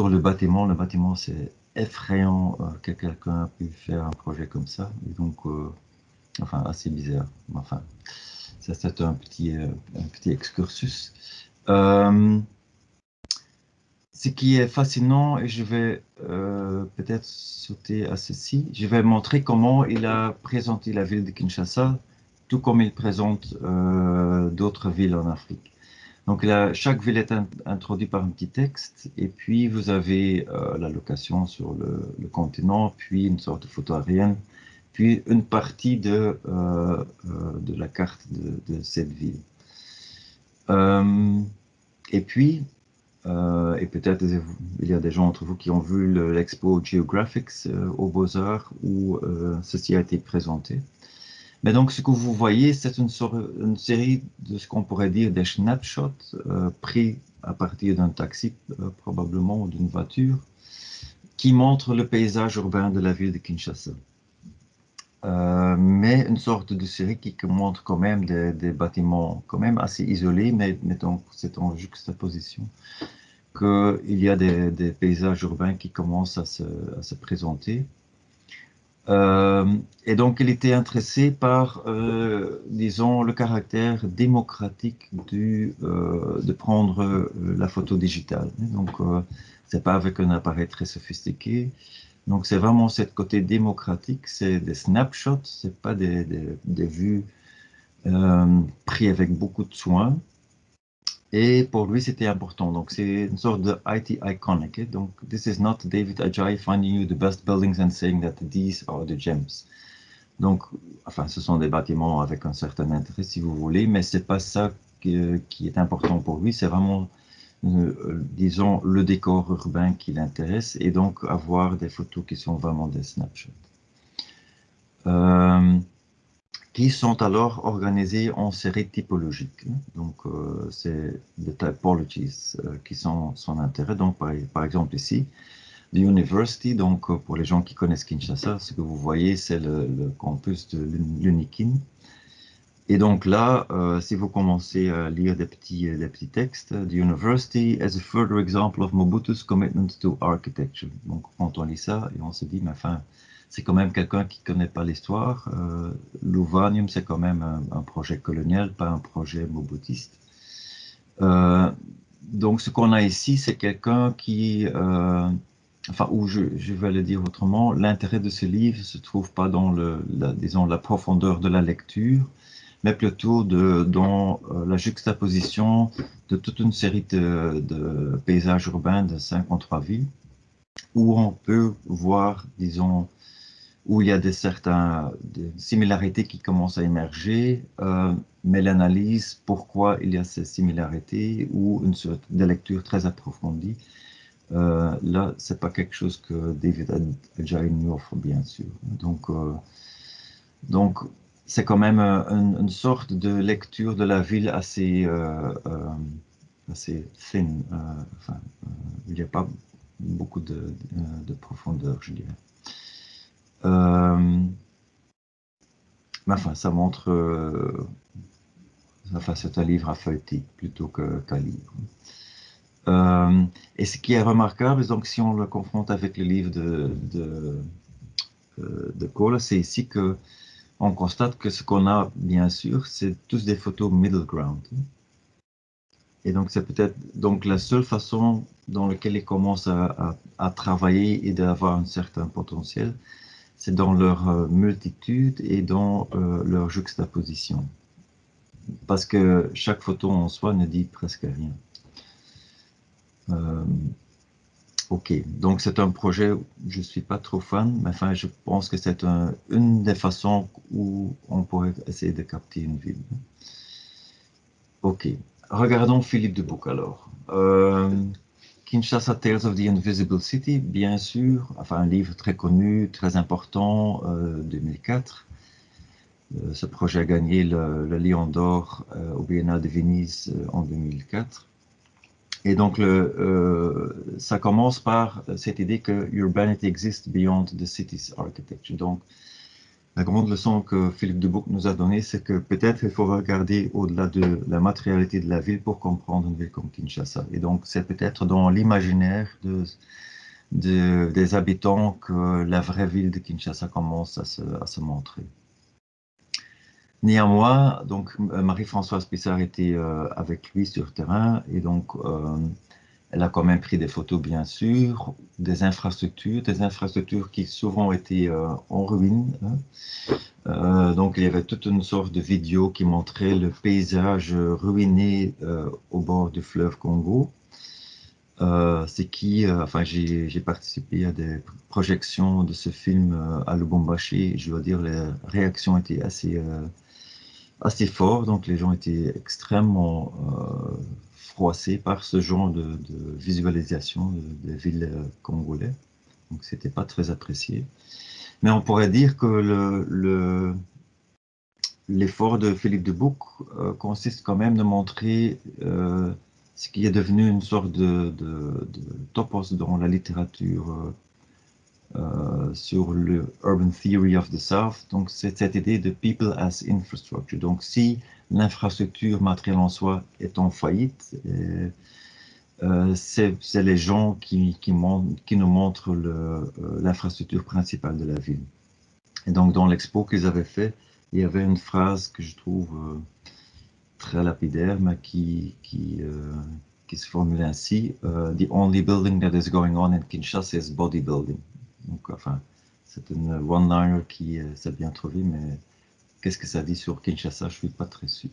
le bâtiment. Le bâtiment, c'est effrayant que quelqu'un a pu faire un projet comme ça. Et donc, enfin assez bizarre. Enfin, ça c'est un petit excursus. Ce qui est fascinant, et je vais peut-être sauter à ceci, je vais montrer comment il a présenté la ville de Kinshasa, tout comme il présente d'autres villes en Afrique. Donc là, chaque ville est introduite par un petit texte, et puis vous avez la location sur le continent, puis une sorte de photo aérienne, puis une partie de la carte de cette ville. Et puis, et peut-être il y a des gens entre vous qui ont vu l'expo Geographics aux Beaux-Arts où ceci a été présenté. Mais donc, ce que vous voyez, c'est une série de ce qu'on pourrait dire des snapshots pris à partir d'un taxi, probablement, ou d'une voiture, qui montrent le paysage urbain de la ville de Kinshasa. Mais une sorte de série qui montre quand même des bâtiments quand même assez isolés, mais donc c'est en juxtaposition qu'il y a des paysages urbains qui commencent à se présenter. Et donc, il était intéressé par, disons, le caractère démocratique de prendre la photo digitale. Donc, c'est pas avec un appareil très sophistiqué. Donc, c'est vraiment ce côté démocratique. C'est des snapshots, c'est pas des vues prises avec beaucoup de soin. Et pour lui, c'était important. Donc, c'est une sorte de IT iconic. Donc, this is not David Adjaye finding you the best buildings and saying that these are the gems. Donc, enfin, ce sont des bâtiments avec un certain intérêt, si vous voulez, mais c'est pas ça qui est important pour lui. C'est vraiment, disons, le décor urbain qui l'intéresse et donc avoir des photos qui sont vraiment des snapshots. Qui sont alors organisés en séries typologiques. Donc, c'est des typologies qui sont son intérêt. Donc, par exemple ici, The University, donc pour les gens qui connaissent Kinshasa, ce que vous voyez, c'est le campus de l'UNIKIN. Et donc là, si vous commencez à lire des petits textes, The University as a further example of Mobutu's commitment to architecture. Donc quand on lit ça, et on se dit, mais enfin, c'est quand même quelqu'un qui ne connaît pas l'histoire. L'Ouvanium, c'est quand même un projet colonial, pas un projet mobutiste. Donc ce qu'on a ici, c'est quelqu'un qui... enfin, ou je vais le dire autrement, l'intérêt de ce livre ne se trouve pas dans disons, la profondeur de la lecture, mais plutôt dans la juxtaposition de toute une série de paysages urbains de 53 villes, où on peut voir, disons, où il y a des similarités qui commencent à émerger, mais l'analyse, pourquoi il y a ces similarités, ou une sorte de lecture très approfondie, là, c'est pas quelque chose que David Adjaye nous offre, bien sûr. Donc c'est quand même une sorte de lecture de la ville assez thin. Enfin, il n'y a pas beaucoup de profondeur, je dirais. Mais enfin, ça montre... enfin, c'est un livre à feuilleter plutôt qu'à lire. Et ce qui est remarquable, donc si on le confronte avec le livre de Cole, c'est ici que on constate que ce qu'on a, bien sûr, c'est tous des photos middle ground. Et donc, c'est peut-être donc la seule façon dans laquelle ils commencent à travailler et d'avoir un certain potentiel, c'est dans leur multitude et dans leur juxtaposition. Parce que chaque photo en soi ne dit presque rien. Ok, donc c'est un projet où je ne suis pas trop fan, mais enfin, je pense que c'est une des façons où on pourrait essayer de capter une ville. Ok, regardons Philippe de Buc alors. Kinshasa Tales of the Invisible City, bien sûr, enfin un livre très connu, très important, 2004. Ce projet a gagné le Lion d'Or au Biennale de Venise en 2004. Et donc, ça commence par cette idée que urbanity exists beyond the city's architecture. Donc, la grande leçon que Philippe de Buc nous a donnée, c'est que peut-être il faut regarder au-delà de la matérialité de la ville pour comprendre une ville comme Kinshasa. Et donc, c'est peut-être dans l'imaginaire des habitants que la vraie ville de Kinshasa commence à se montrer. Néanmoins, donc Marie-Françoise Pissard était avec lui sur terrain et donc elle a quand même pris des photos, bien sûr, des infrastructures qui souvent étaient en ruine, hein. Donc il y avait toute une sorte de vidéo qui montrait le paysage ruiné au bord du fleuve Congo. Enfin, j'ai participé à des projections de ce film à Lubumbashi. Je dois dire, les réactions étaient assez fortes, donc les gens étaient extrêmement froissés par ce genre de visualisation des villes congolais. Donc c'était pas très apprécié. Mais on pourrait dire que l'effort de Philippe de Buc consiste quand même de montrer ce qui est devenu une sorte de topos dans la littérature sur le Urban Theory of the South. Donc, c'est cette idée de people as infrastructure. Donc, si l'infrastructure matérielle en soi est en faillite, c'est les gens qui nous montrent l'infrastructure principale de la ville. Et donc, dans l'expo qu'ils avaient fait, il y avait une phrase que je trouve très lapidaire, mais qui se formule ainsi: The only building that is going on in Kinshasa is bodybuilding. Donc, enfin, c'est une one-liner qui s'est bien trouvée, mais qu'est-ce que ça dit sur Kinshasa? Je suis pas très sûr.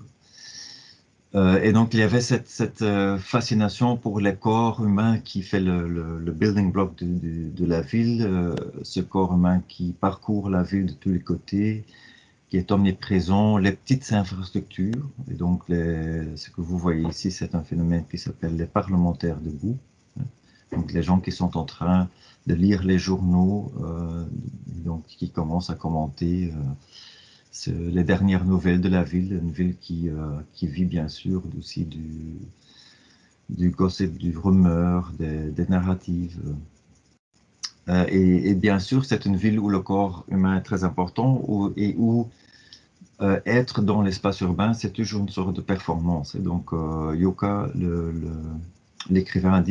Et donc, il y avait cette fascination pour les corps humains qui fait le building block de la ville, ce corps humain qui parcourt la ville de tous les côtés, qui est omniprésent, les petites infrastructures. Et donc, ce que vous voyez ici, c'est un phénomène qui s'appelle les parlementaires debout. Donc, les gens qui sont en train de lire les journaux, donc qui commencent à commenter les dernières nouvelles de la ville, une ville qui vit bien sûr aussi du gossip, du rumeur, des narratives. Et bien sûr, c'est une ville où le corps humain est très important et où être dans l'espace urbain, c'est toujours une sorte de performance. Et donc, Yoka, l'écrivain,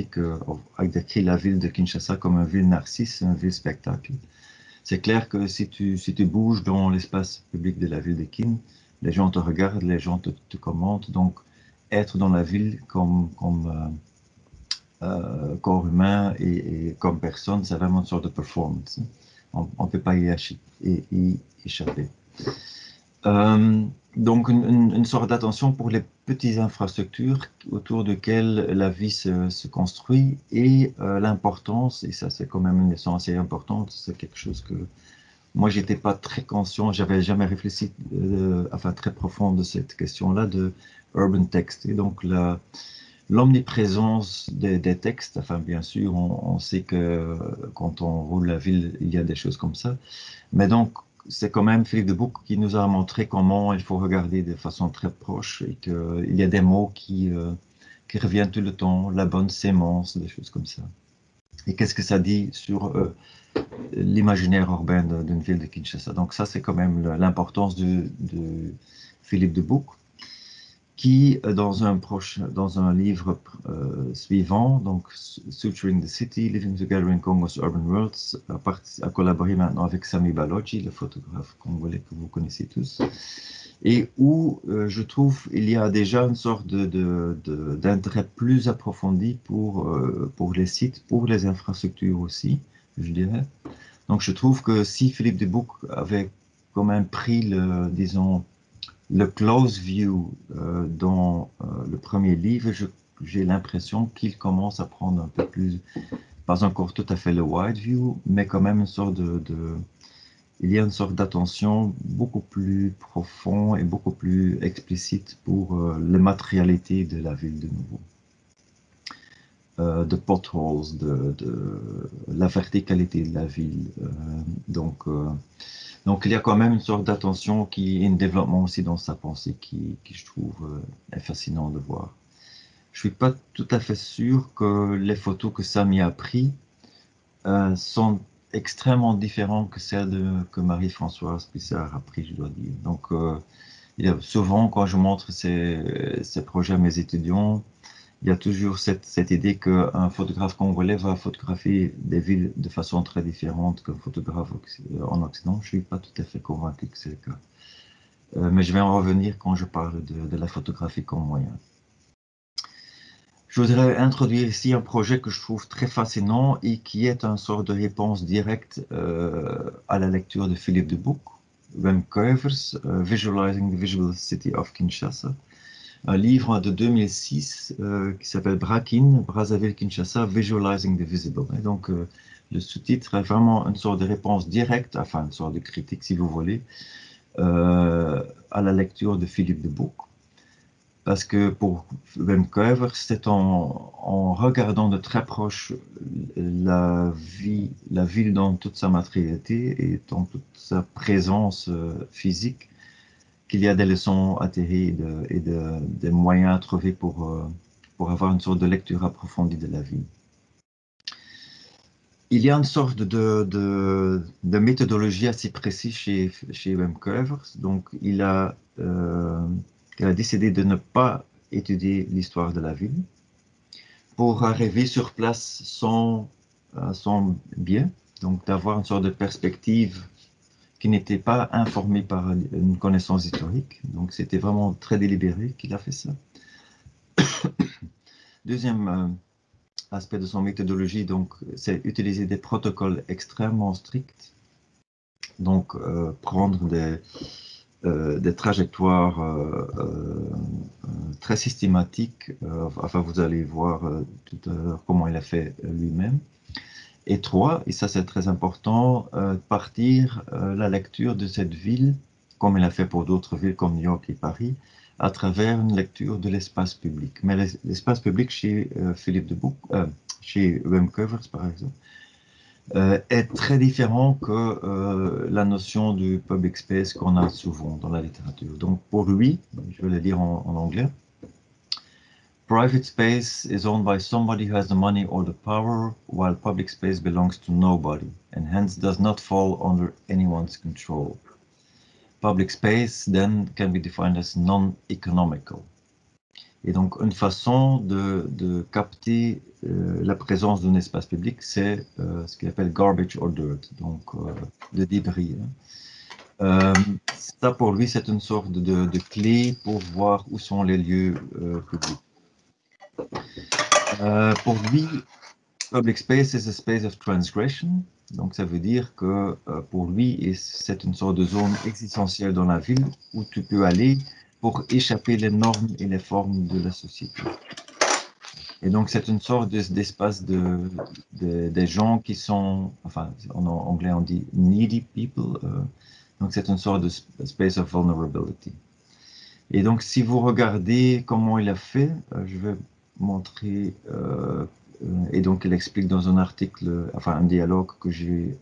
a décrit la ville de Kinshasa comme une ville narcisse, une ville spectacle. C'est clair que si tu bouges dans l'espace public de la ville de Kin, les gens te regardent, les gens te commentent. Donc, être dans la ville comme corps humain et comme personne, c'est vraiment une sorte de performance. On ne peut pas y échapper. Donc, une sorte d'attention pour les petites infrastructures autour desquelles la vie se construit et l'importance, et ça c'est quand même une leçon assez importante, c'est quelque chose que moi j'étais pas très conscient, j'avais jamais réfléchi enfin très profond de cette question-là de urban text. Et donc l'omniprésence des textes, enfin bien sûr on sait que quand on roule la ville il y a des choses comme ça, mais donc c'est quand même Philippe de Buc qui nous a montré comment il faut regarder de façon très proche et qu'il y a des mots qui reviennent tout le temps, la bonne sémence, des choses comme ça. Et qu'est-ce que ça dit sur l'imaginaire urbain d'une ville de Kinshasa? Donc ça, c'est quand même l'importance de Philippe de Buc, qui, dans un livre suivant, donc Suturing the City, Living Together in Congo's Urban Worlds, a collaboré maintenant avec Sami Baloji, le photographe congolais que vous connaissez tous, et où je trouve il y a déjà une sorte d'intérêt plus approfondi pour les sites, pour les infrastructures aussi, je dirais. Donc je trouve que si Philippe de Buc avait quand même pris disons, le close view dans le premier livre, j'ai l'impression qu'il commence à prendre un peu plus, pas encore tout à fait le wide view, mais quand même une sorte il y a une sorte d'attention beaucoup plus profonde et beaucoup plus explicite pour les matérialités de la ville de nouveau. De potholes, de la verticalité de la ville. Donc, il y a quand même une sorte d'attention qui est un développement aussi dans sa pensée qui je trouve est fascinant de voir. Je suis pas tout à fait sûr que les photos que Samy a prises sont extrêmement différentes que celles que Marie-Françoise Pissard a prises, je dois dire. Donc, souvent, quand je montre ces projets à mes étudiants, il y a toujours cette idée qu'un photographe congolais va photographier des villes de façon très différente qu'un photographe en Occident. Je ne suis pas tout à fait convaincu que c'est le cas. mais je vais en revenir quand je parle de la photographie comme moyen. Je voudrais introduire ici un projet que je trouve très fascinant et qui est une sorte de réponse directe à la lecture de Philippe de Buc, Wim Kuijvers, Visualizing the Visual City of Kinshasa, un livre de 2006 qui s'appelle BRAKIN, Brazzaville-Kinshasa, Visualizing the Visible. Et donc, le sous-titre est vraiment une sorte de réponse directe, enfin une sorte de critique si vous voulez, à la lecture de Philippe de Buc. Parce que pour Wim Kuijvers, c'est en regardant de très proche la ville dans toute sa matérialité et dans toute sa présence physique qu'il y a des leçons à tirer et des moyens à trouver pour avoir une sorte de lecture approfondie de la vie. Il y a une sorte de méthodologie assez précise chez Wim Kuijvers. Donc, il a décidé de ne pas étudier l'histoire de la ville pour arriver sur place sans biais, donc d'avoir une sorte de perspective qui n'était pas informée par une connaissance historique. Donc, c'était vraiment très délibéré qu'il a fait ça. Deuxième aspect de son méthodologie, donc, c'est utiliser des protocoles extrêmement stricts. Donc, prendre des trajectoires très systématiques. Enfin, vous allez voir tout à l'heure comment il a fait lui-même. Et trois, et ça c'est très important, partir la lecture de cette ville, comme il a fait pour d'autres villes comme New York et Paris, à travers une lecture de l'espace public. Mais l'espace public chez Philippe de Buc, chez Wim Kuijvers par exemple, est très différent que la notion du public space qu'on a souvent dans la littérature. Donc pour lui, je vais le dire en anglais, private space is owned by somebody who has the money or the power, while public space belongs to nobody, and hence does not fall under anyone's control. Public space then can be defined as non-economical. Et donc, une façon de capter la présence d'un espace public, c'est ce qu'il appelle garbage or dirt, donc de débris. Ça, pour lui, c'est une sorte de clé pour voir où sont les lieux publics. Pour lui, public space is a space of transgression. Donc, ça veut dire que pour lui, c'est une sorte de zone existentielle dans la ville où tu peux aller pour échapper les normes et les formes de la société. Et donc, c'est une sorte d'espace des gens qui sont, enfin, en anglais, on dit needy people. Donc, c'est une sorte de space of vulnerability. Et donc, si vous regardez comment il a fait, je vais montrer, et donc il explique dans un article, enfin un dialogue que j'ai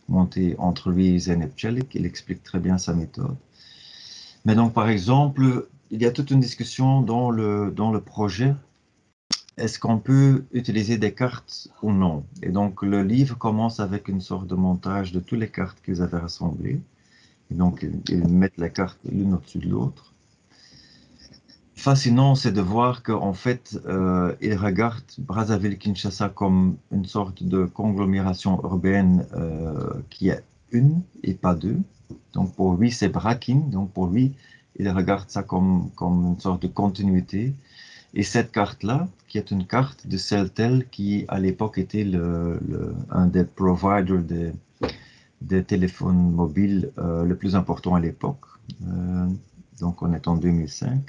monté entre lui et Zeynep Çelik, il explique très bien sa méthode. Mais donc, par exemple, il y a toute une discussion dans le projet. Est-ce qu'on peut utiliser des cartes ou non? Et donc, le livre commence avec une sorte de montage de toutes les cartes qu'ils avaient rassemblées. Et donc, ils mettent les cartes l'une au-dessus de l'autre. Fascinant, c'est de voir qu'en fait, ils regardent Brazzaville-Kinshasa comme une sorte de conglomération urbaine qui est une et pas deux. Donc, pour lui, c'est Brakin. Donc, pour lui, il regarde ça comme une sorte de continuité. Et cette carte-là, qui est une carte de Celtel, qui à l'époque était un des providers des téléphones mobiles le plus important à l'époque. Donc on est en 2005.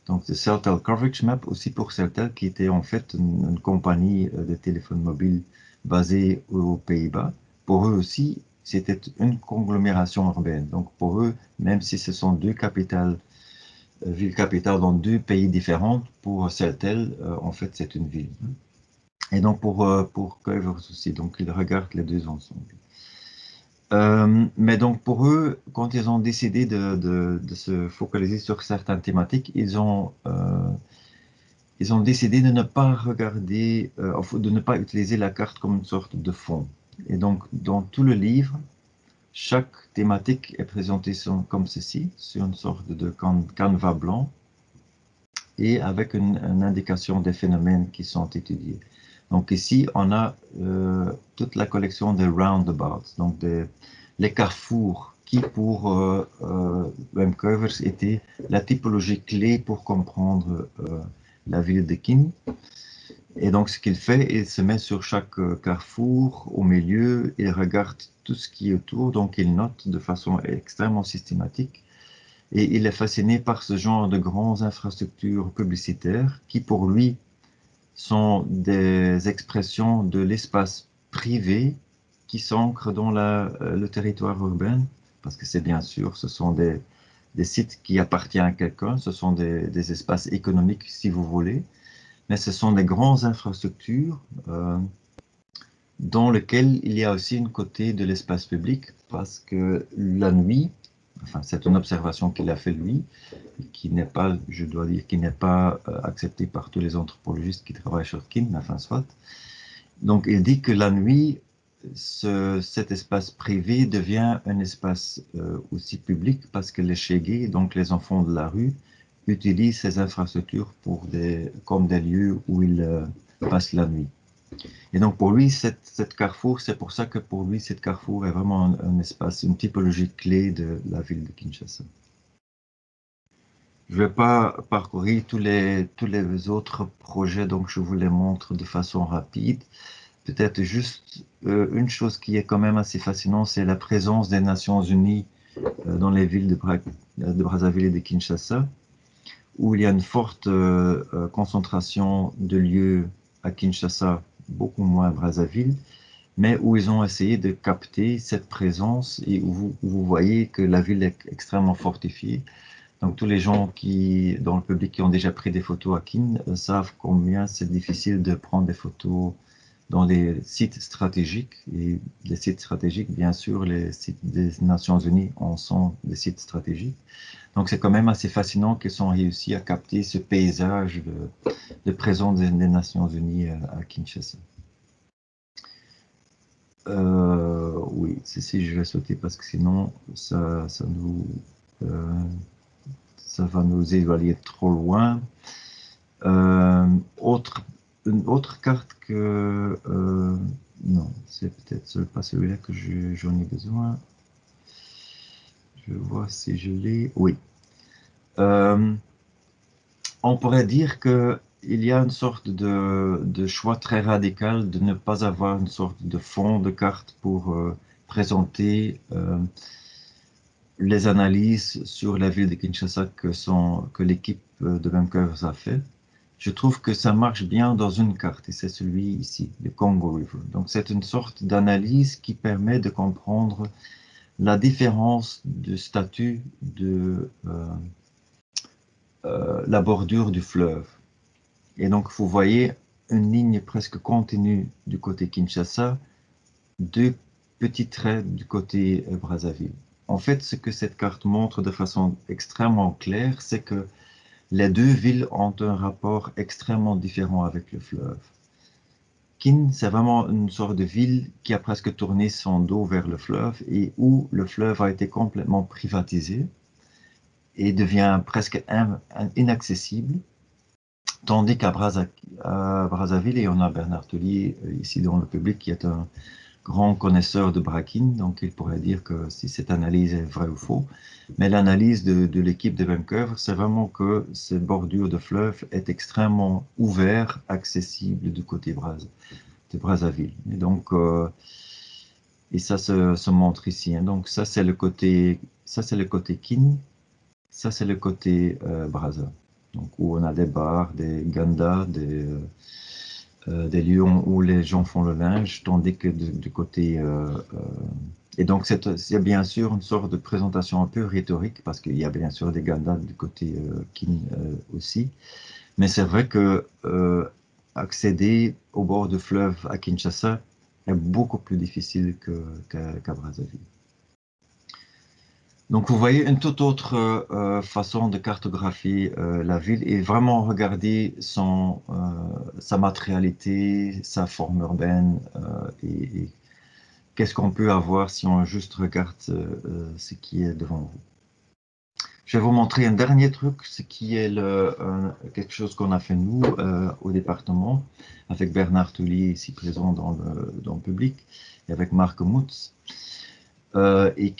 Donc le Celtel Coverage Map aussi pour Celtel, qui était en fait une compagnie de téléphones mobiles basée aux Pays-Bas. Pour eux aussi, c'était une conglomération urbaine. Donc pour eux, même si ce sont deux villes capitales dans deux pays différents, pour Celtel, en fait, c'est une ville. Et donc pour Kuijvers aussi, donc ils regardent les deux ensemble. Mais donc pour eux, quand ils ont décidé de se focaliser sur certaines thématiques, ils ont décidé de ne pas regarder, de ne pas utiliser la carte comme une sorte de fond. Et donc dans tout le livre, chaque thématique est présentée comme ceci, sur une sorte de canevas blanc, et avec une indication des phénomènes qui sont étudiés. Donc ici, on a toute la collection des roundabouts, donc les carrefours qui pour Wim Kuijvers était la typologie clé pour comprendre la ville de Kin. Et donc ce qu'il fait, il se met sur chaque carrefour, au milieu, il regarde tout ce qui est autour, donc il note de façon extrêmement systématique. Et il est fasciné par ce genre de grandes infrastructures publicitaires qui, pour lui, sont des expressions de l'espace privé qui s'ancrent dans le territoire urbain, parce que c'est bien sûr, ce sont des sites qui appartiennent à quelqu'un, ce sont des espaces économiques, si vous voulez, mais ce sont des grandes infrastructures dans lesquelles il y a aussi une côté de l'espace public, parce que la nuit, enfin c'est une observation qu'il a fait lui, qui n'est pas, je dois dire, qui n'est pas acceptée par tous les anthropologistes qui travaillent sur Kin, mais enfin soit. Donc il dit que la nuit, cet espace privé devient un espace aussi public parce que les Shege, donc les enfants de la rue, utilisent ces infrastructures comme des lieux où ils passent la nuit. Et donc pour lui, cette carrefour, c'est pour ça que pour lui, cette carrefour est vraiment un espace, une typologie clé de la ville de Kinshasa. Je ne vais pas parcourir tous les autres projets, donc je vous les montre de façon rapide. Peut-être juste une chose qui est quand même assez fascinante, c'est la présence des Nations Unies dans les villes de Brazzaville et de Kinshasa, où il y a une forte concentration de lieux à Kinshasa, beaucoup moins à Brazzaville, mais où ils ont essayé de capter cette présence et où vous voyez que la ville est extrêmement fortifiée. Donc tous les gens dans le public qui ont déjà pris des photos à Kin savent combien c'est difficile de prendre des photos dans les sites stratégiques. Et les sites stratégiques, bien sûr, les sites des Nations Unies en sont des sites stratégiques. Donc c'est quand même assez fascinant qu'ils ont réussi à capter ce paysage de présence des Nations Unies à Kinshasa. Oui, si je vais sauter parce que sinon ça va nous éloigner trop loin. Une autre carte que... non, c'est peut-être pas celui-là que j'en ai besoin. Je vois si je l'ai. Oui. On pourrait dire qu'il y a une sorte de choix très radical de ne pas avoir une sorte de fond de carte pour présenter les analyses sur la ville de Kinshasa que l'équipe de Wim Kuijvers a fait. Je trouve que ça marche bien dans une carte, et c'est celui ici, le Congo River. Donc c'est une sorte d'analyse qui permet de comprendre la différence de statut de la bordure du fleuve. Et donc vous voyez une ligne presque continue du côté Kinshasa, deux petits traits du côté Brazzaville. En fait, ce que cette carte montre de façon extrêmement claire, c'est que les deux villes ont un rapport extrêmement différent avec le fleuve. Kin, c'est vraiment une sorte de ville qui a presque tourné son dos vers le fleuve et où le fleuve a été complètement privatisé et devient presque inaccessible. Tandis qu'à Brazzaville, et on a Bernard Tellier ici dans le public qui est un grand connaisseur de Brakin, donc il pourrait dire que si cette analyse est vraie ou faux. Mais l'analyse de l'équipe de Wim Kuijvers, c'est vraiment que cette bordure de fleuve est extrêmement ouverte, accessible du côté de Brazzaville. Et donc, et ça se montre ici. Hein. Donc ça c'est le côté Kin, ça c'est le côté Brazza. Donc où on a des bars, des gandas, des lieux où les gens font le linge, tandis que du côté... et donc, c'est bien sûr une sorte de présentation un peu rhétorique, parce qu'il y a bien sûr des gandas du côté Kin aussi. Mais c'est vrai que accéder au bord du fleuve à Kinshasa est beaucoup plus difficile qu'à Brazzaville. Donc vous voyez une toute autre façon de cartographier la ville et vraiment regarder sa matérialité, sa forme urbaine et qu'est-ce qu'on peut avoir si on juste regarde ce qui est devant vous. Je vais vous montrer un dernier truc, ce qui est quelque chose qu'on a fait nous au département avec Bernard Tellier ici présent dans le public et avec Marc Moutz. et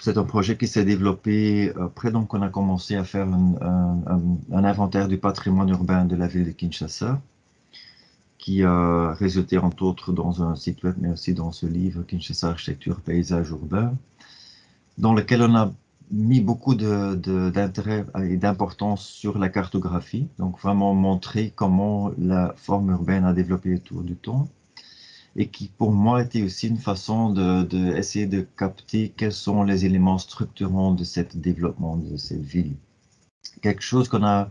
c'est un projet qui s'est développé après, donc on a commencé à faire un inventaire du patrimoine urbain de la ville de Kinshasa, qui a résulté entre autres dans un site web, mais aussi dans ce livre Kinshasa Architecture, Paysage urbain, dans lequel on a mis beaucoup d'intérêt et d'importance sur la cartographie, donc vraiment montrer comment la forme urbaine a développé autour du temps, et qui pour moi était aussi une façon d'essayer de capter quels sont les éléments structurants de ce développement de cette ville. Quelque chose qu'on a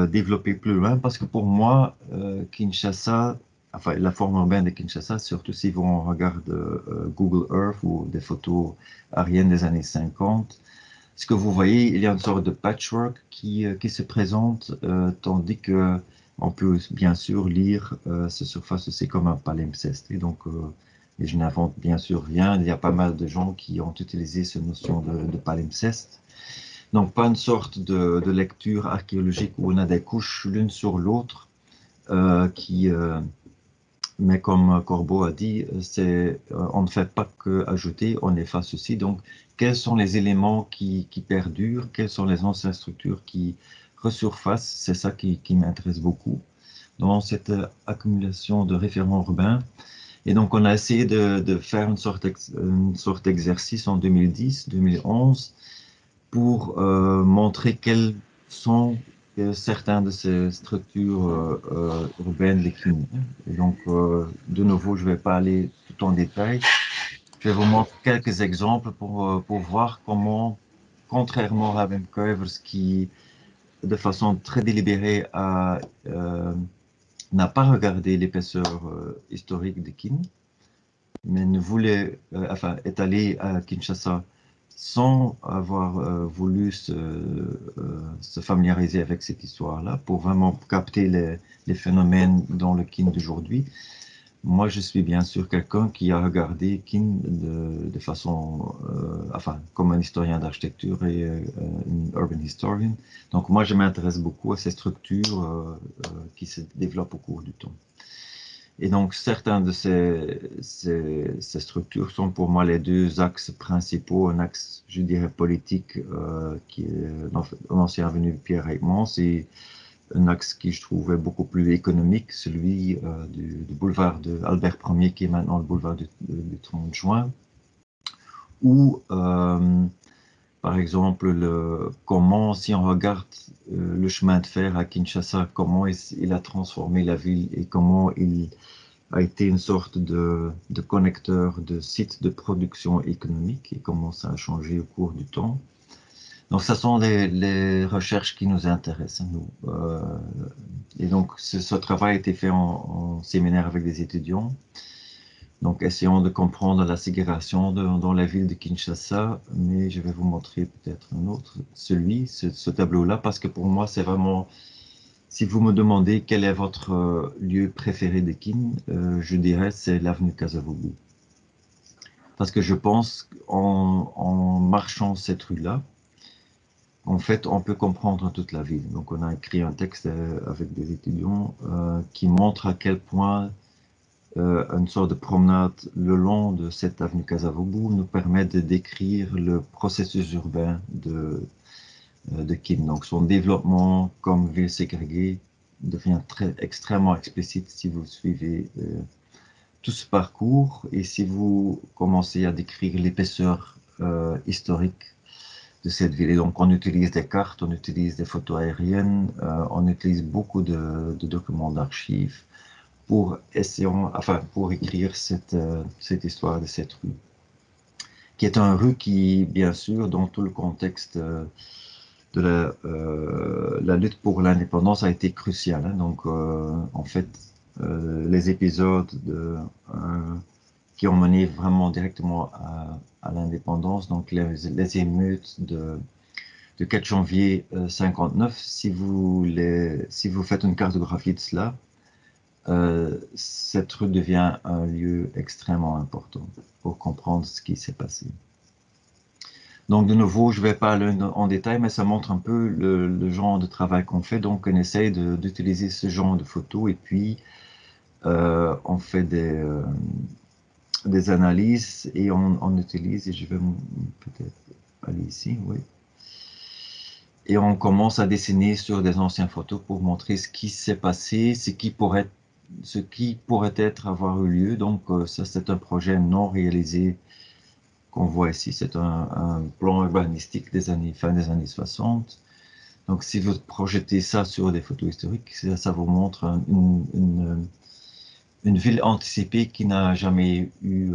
développé plus loin, parce que pour moi, Kinshasa, enfin la forme urbaine de Kinshasa, surtout si on regarde Google Earth ou des photos aériennes des années 50, ce que vous voyez, il y a une sorte de patchwork qui se présente, tandis que on peut bien sûr lire ce surface aussi comme un palimpseste. Et donc, et je n'invente bien sûr rien, il y a pas mal de gens qui ont utilisé cette notion de palimpseste. Donc, pas une sorte de lecture archéologique où on a des couches l'une sur l'autre, mais comme Corbeau a dit, on ne fait pas que ajouter, on efface aussi. Donc, quels sont les éléments qui perdurent, quelles sont les anciennes structures qui resurfacent, c'est ça qui m'intéresse beaucoup dans cette accumulation de référents urbains. Et donc, on a essayé de faire une sorte d'exercice en 2010-2011 pour montrer quelles sont certaines de ces structures urbaines les criminelles. Et donc, de nouveau, je ne vais pas aller tout en détail. Je vais vous montrer quelques exemples pour voir comment, contrairement à Wim Kuijvers, qui, de façon très délibérée, n'a pas regardé l'épaisseur historique de Kin, mais ne voulait, enfin, est allé à Kinshasa sans avoir voulu se familiariser avec cette histoire-là, pour vraiment capter les phénomènes dans le Kin d'aujourd'hui. Moi, je suis bien sûr quelqu'un qui a regardé Kin de façon, enfin, comme un historien d'architecture et un urban historian. Donc, moi, je m'intéresse beaucoup à ces structures qui se développent au cours du temps. Et donc, certaines de ces structures sont pour moi les deux axes principaux. Un axe, je dirais, politique, qui est l'ancienne avenue Pierre Heitmans, et un axe qui je trouvais beaucoup plus économique, celui du boulevard de Albert Ier, qui est maintenant le boulevard du 30 juin, où, par exemple, comment, si on regarde le chemin de fer à Kinshasa, comment il a transformé la ville et comment il a été une sorte de connecteur de sites de production économique et comment ça a changé au cours du temps. Donc, ce sont les recherches qui nous intéressent, nous. Et donc, ce travail a été fait en séminaire avec des étudiants. Donc, essayons de comprendre la ségrégation dans la ville de Kinshasa, mais je vais vous montrer peut-être un autre, ce tableau-là, parce que pour moi, c'est vraiment, si vous me demandez quel est votre lieu préféré de Kin, je dirais c'est l'avenue Kasavubu. Parce que je pense qu'en marchant cette rue-là, en fait, on peut comprendre toute la ville. Donc, on a écrit un texte avec des étudiants qui montre à quel point une sorte de promenade le long de cette avenue Kasavubu nous permet de décrire le processus urbain de Kin. Donc, son développement comme ville ségrégée devient extrêmement explicite si vous suivez tout ce parcours et si vous commencez à décrire l'épaisseur historique de cette ville. Et donc, on utilise des cartes, on utilise des photos aériennes, on utilise beaucoup de documents d'archives pour pour écrire cette histoire de cette rue, qui est une rue qui, bien sûr, dans tout le contexte de la lutte pour l'indépendance a été cruciale. Hein. Donc, en fait, les épisodes qui ont mené vraiment directement à l'indépendance, donc les émeutes de 4 janvier 59, si vous faites une cartographie de cela, cette rue devient un lieu extrêmement important pour comprendre ce qui s'est passé. Donc, de nouveau, je ne vais pas aller en détail, mais ça montre un peu le genre de travail qu'on fait. Donc, on essaye d'utiliser ce genre de photos et puis on fait des analyses et on utilise, et je vais peut-être aller ici, oui. Et on commence à dessiner sur des anciennes photos pour montrer ce qui s'est passé, ce qui pourrait être avoir eu lieu. Donc ça, c'est un projet non réalisé qu'on voit ici. C'est un plan urbanistique des années, fin des années 60. Donc si vous projetez ça sur des photos historiques, ça vous montre une ville anticipée qui n'a jamais vu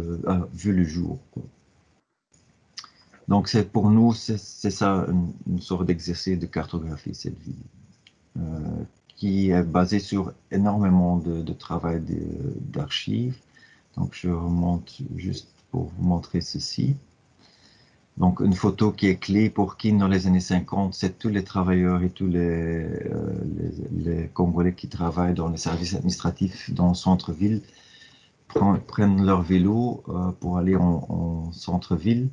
le jour, quoi. Donc pour nous, c'est ça une sorte d'exercice de cartographie, cette ville, qui est basée sur énormément de travail d'archives. Donc je remonte juste pour vous montrer ceci. Donc une photo qui est clé pour Kin dans les années 50, c'est tous les travailleurs et tous les Congolais qui travaillent dans les services administratifs dans le centre-ville prennent leur vélo pour aller en centre-ville.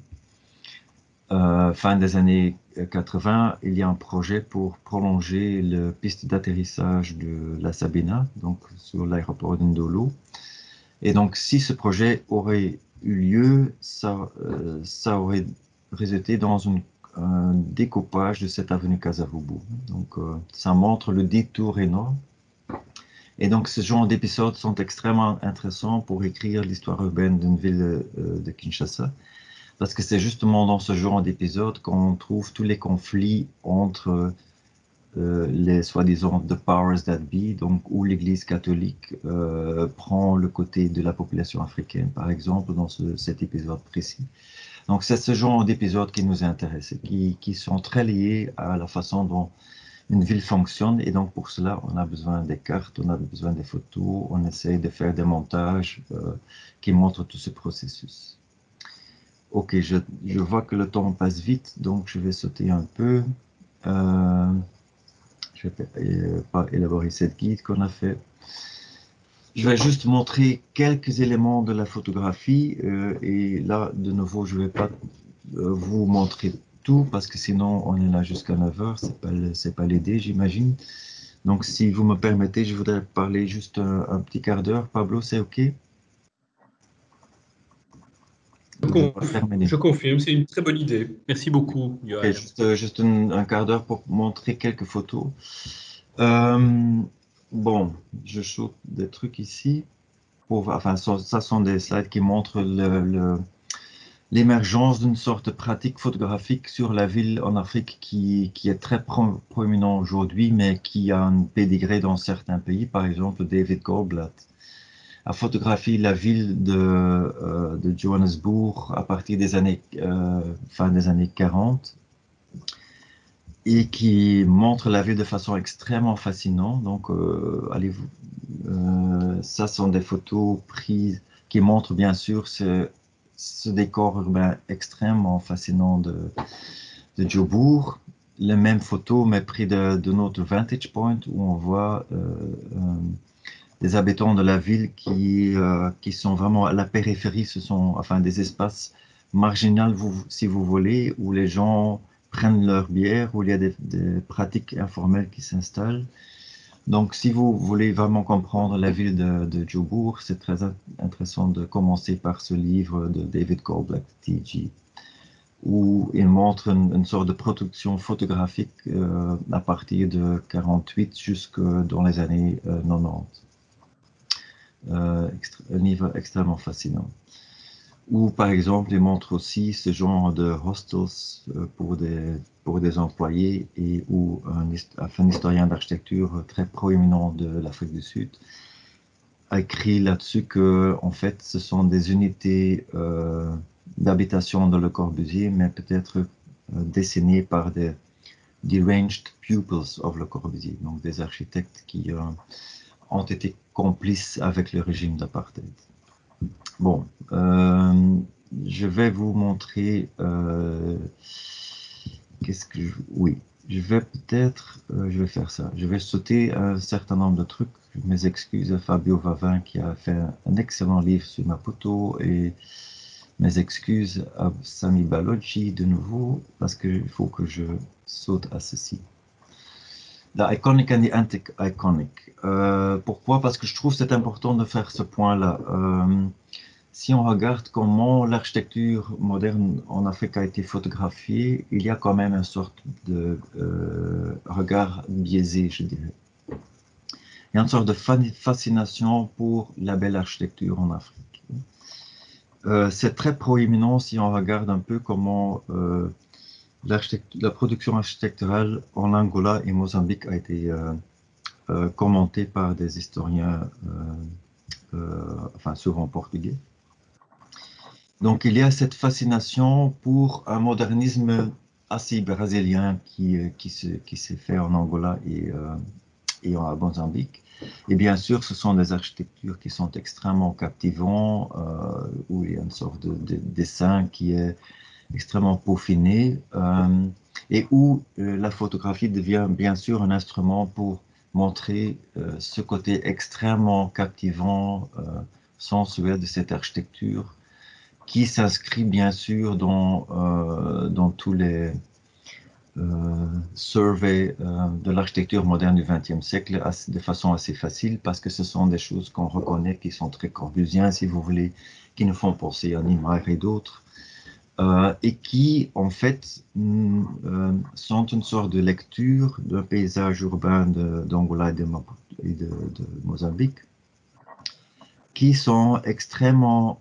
Fin des années 80, il y a un projet pour prolonger la piste d'atterrissage de la Sabina, donc sur l'aéroport de Ndolo. Et donc, si ce projet aurait eu lieu, ça aurait résulté dans un découpage de cette avenue Kasavubu. Donc, ça montre le détour énorme. Et donc, ce genre d'épisodes sont extrêmement intéressants pour écrire l'histoire urbaine d'une ville de Kinshasa. Parce que c'est justement dans ce genre d'épisode qu'on trouve tous les conflits entre les soi-disant the powers that be, donc où l'Église catholique prend le côté de la population africaine, par exemple, dans cet épisode précis. Donc c'est ce genre d'épisodes qui nous intéresse et qui sont très liés à la façon dont une ville fonctionne. Et donc pour cela, on a besoin des cartes, on a besoin des photos, on essaye de faire des montages qui montrent tout ce processus. Ok, je vois que le temps passe vite, donc je vais sauter un peu. Je vais pas élaborer cette guide qu'on a fait. Je vais juste montrer quelques éléments de la photographie et là, de nouveau, je ne vais pas vous montrer tout parce que sinon, on est là jusqu'à 9 heures. C'est pas l'idée, j'imagine. Donc, si vous me permettez, je voudrais parler juste un petit quart d'heure. Pablo, c'est OK? Vous n'êtes pas terminé. Je confirme, c'est une très bonne idée. Merci beaucoup, Ok, Johan. juste un quart d'heure pour montrer quelques photos. Euh, bon, je shoot des trucs ici. Enfin, ça sont des slides qui montrent l'émergence d'une sorte de pratique photographique sur la ville en Afrique qui est très proéminent aujourd'hui, mais qui a un pédigré dans certains pays. Par exemple, David Goldblatt a photographié la ville de Johannesburg à partir des années, fin des années 40 et qui montre la ville de façon extrêmement fascinante. Donc, allez-vous, ça sont des photos prises qui montrent bien sûr ce décor urbain extrêmement fascinant de Jobourg. Les mêmes photos, mais prises de notre vantage point, où on voit des habitants de la ville qui sont vraiment à la périphérie. Ce sont enfin des espaces marginaux, si vous voulez, où les gens prennent leur bière, où il y a des pratiques informelles qui s'installent. Donc, si vous voulez vraiment comprendre la ville de Jobourg, c'est très intéressant de commencer par ce livre de David Goldblatt, TG, où il montre une sorte de production photographique à partir de 48 jusque dans les années 90. Un livre extrêmement fascinant. Ou par exemple, il montre aussi ce genre de hostels pour des employés et où un historien d'architecture très proéminent de l'Afrique du Sud a écrit là-dessus que en fait, ce sont des unités d'habitation dans Le Corbusier, mais peut-être dessinées par des deranged pupils of Le Corbusier, donc des architectes qui ont été complices avec le régime d'apartheid. Bon, je vais vous montrer. Oui, je vais peut-être. Je vais faire ça. Je vais sauter un certain nombre de trucs. Mes excuses à Fabio Vavin qui a fait un excellent livre sur Maputo et mes excuses à Sami Baloggi de nouveau parce qu'il faut que je saute à ceci. The iconic and the anti-iconic. Pourquoi? Parce que je trouve c'est important de faire ce point-là. si on regarde comment l'architecture moderne en Afrique a été photographiée, il y a quand même une sorte de regard biaisé, je dirais. Il y a une sorte de fascination pour la belle architecture en Afrique. C'est très proéminent si on regarde un peu comment la production architecturale en Angola et Mozambique a été commentée par des historiens, enfin souvent portugais. Donc il y a cette fascination pour un modernisme assez brésilien qui s'est fait en Angola et en Mozambique. Et bien sûr, ce sont des architectures qui sont extrêmement captivantes, où il y a une sorte de dessin qui est extrêmement peaufiné, et où la photographie devient bien sûr un instrument pour montrer ce côté extrêmement captivant, sensuel de cette architecture, qui s'inscrit bien sûr dans tous les surveys de l'architecture moderne du XXe siècle de façon assez facile, parce que ce sont des choses qu'on reconnaît, qui sont très corbusiens, si vous voulez, qui nous font penser à Niemeyer et d'autres, et qui, en fait, sont une sorte de lecture d'un paysage urbain d'Angola et de Mozambique, qui sont extrêmement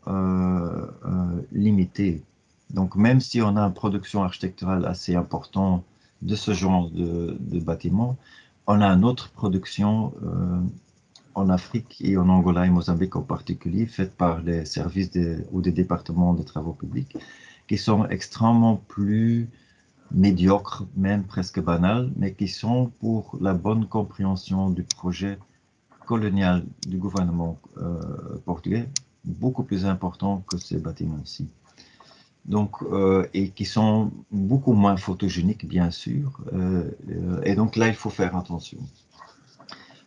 limités. Donc, même si on a une production architecturale assez importante de ce genre de bâtiments, on a une autre production en Afrique et en Angola et Mozambique en particulier, faite par les services ou des départements des travaux publics, qui sont extrêmement plus médiocres, même presque banals, mais qui sont, pour la bonne compréhension du projet colonial du gouvernement portugais, beaucoup plus important que ces bâtiments-ci. Donc, et qui sont beaucoup moins photogéniques, bien sûr. Et donc là, il faut faire attention.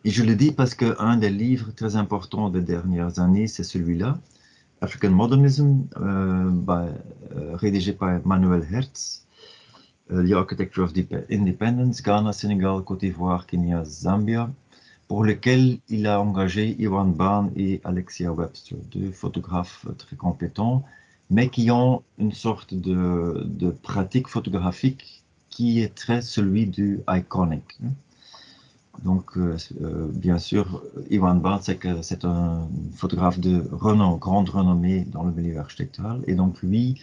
Et je le dis parce qu'un des livres très importants des dernières années, c'est celui-là, African Modernism, rédigé par Manuel Hertz, The Architecture of Independence, Ghana, Sénégal, Côte d'Ivoire, Kenya, Zambia, pour lequel il a engagé Iwan Baan et Alexia Webster, deux photographes très compétents, mais qui ont une sorte de pratique photographique qui est très celui du iconic. Donc, bien sûr, Iwan Baan, c'est un photographe de grande renommée dans le milieu architectural, et donc lui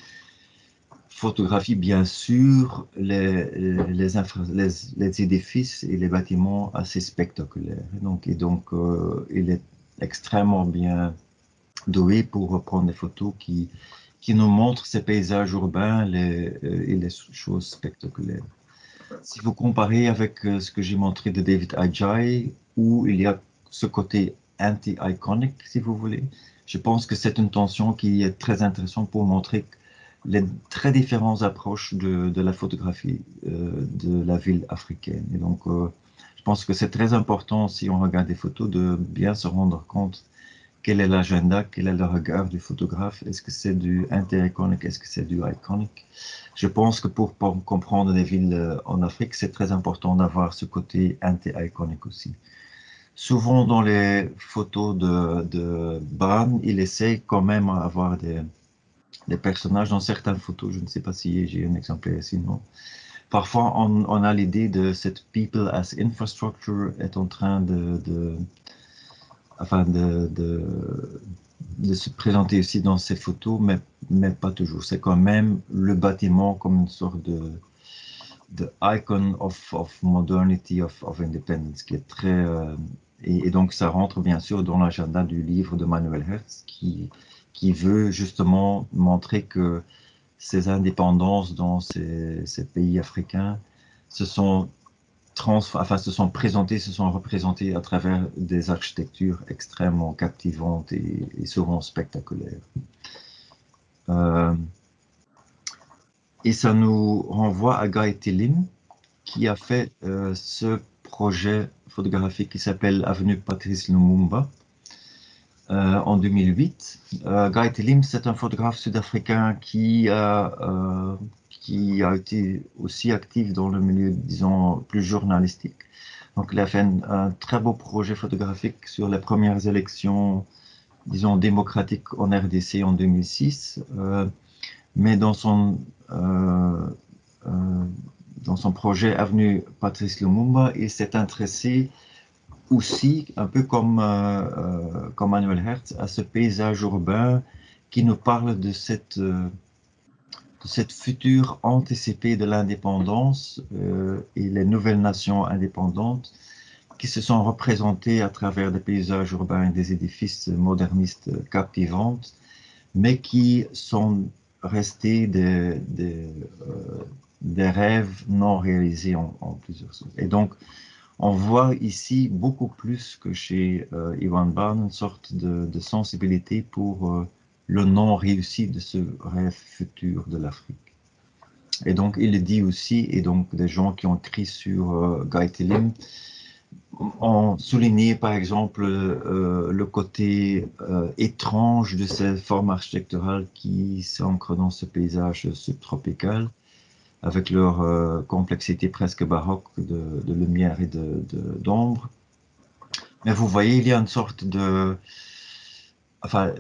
photographie bien sûr les édifices et les bâtiments assez spectaculaires. Et donc il est extrêmement bien doué pour prendre des photos qui nous montrent ces paysages urbains et les choses spectaculaires. Si vous comparez avec ce que j'ai montré de David Adjaye, où il y a ce côté anti-iconic, si vous voulez, je pense que c'est une tension qui est très intéressante pour montrer les très différentes approches de la photographie de la ville africaine. Et donc, je pense que c'est très important, si on regarde des photos, de bien se rendre compte quel est l'agenda, quel est le regard du photographe. Est-ce que c'est du anti-iconic, est-ce que c'est du iconic? Je pense que pour comprendre les villes en Afrique, c'est très important d'avoir ce côté anti-iconic aussi. Souvent, dans les photos de Baan, il essaie quand même d'avoir des personnages dans certaines photos. Je ne sais pas si j'ai un exemplaire sinon. Parfois, on a l'idée de cette people as infrastructure est en train enfin de se présenter aussi dans ces photos, mais pas toujours. C'est quand même le bâtiment comme une sorte de icon of modernity, of independence, qui est très... et donc, ça rentre bien sûr dans l'agenda du livre de Manuel Hertz, qui veut justement montrer que ces indépendances dans ces pays africains se sont présentées, se sont représentées à travers des architectures extrêmement captivantes et souvent spectaculaires. Et ça nous renvoie à Guy Tillim, qui a fait ce projet photographique qui s'appelle Avenue Patrice Lumumba en 2008. Guy Tillim, c'est un photographe sud-africain qui a été aussi actif dans le milieu, disons, plus journalistique. Donc, il a fait un très beau projet photographique sur les premières élections disons, démocratique en RDC en 2006, mais dans son projet Avenue Patrice Lumumba, il s'est intéressé aussi, un peu comme Manuel Hertz, à ce paysage urbain qui nous parle de cette future anticipée de l'indépendance et les nouvelles nations indépendantes qui se sont représentées à travers des paysages urbains et des édifices modernistes captivants, mais qui sont restés des rêves non réalisés en plusieurs sortes. Et donc, on voit ici beaucoup plus que chez Ivan Baan une sorte de sensibilité pour le non réussi de ce rêve futur de l'Afrique. Et donc, il le dit aussi, et donc des gens qui ont écrit sur Guy Tillim ont souligné par exemple le côté étrange de ces formes architecturales qui s'ancrent dans ce paysage subtropical, avec leur complexité presque baroque de lumière et d'ombre. Mais vous voyez, il y a une sorte de... Enfin,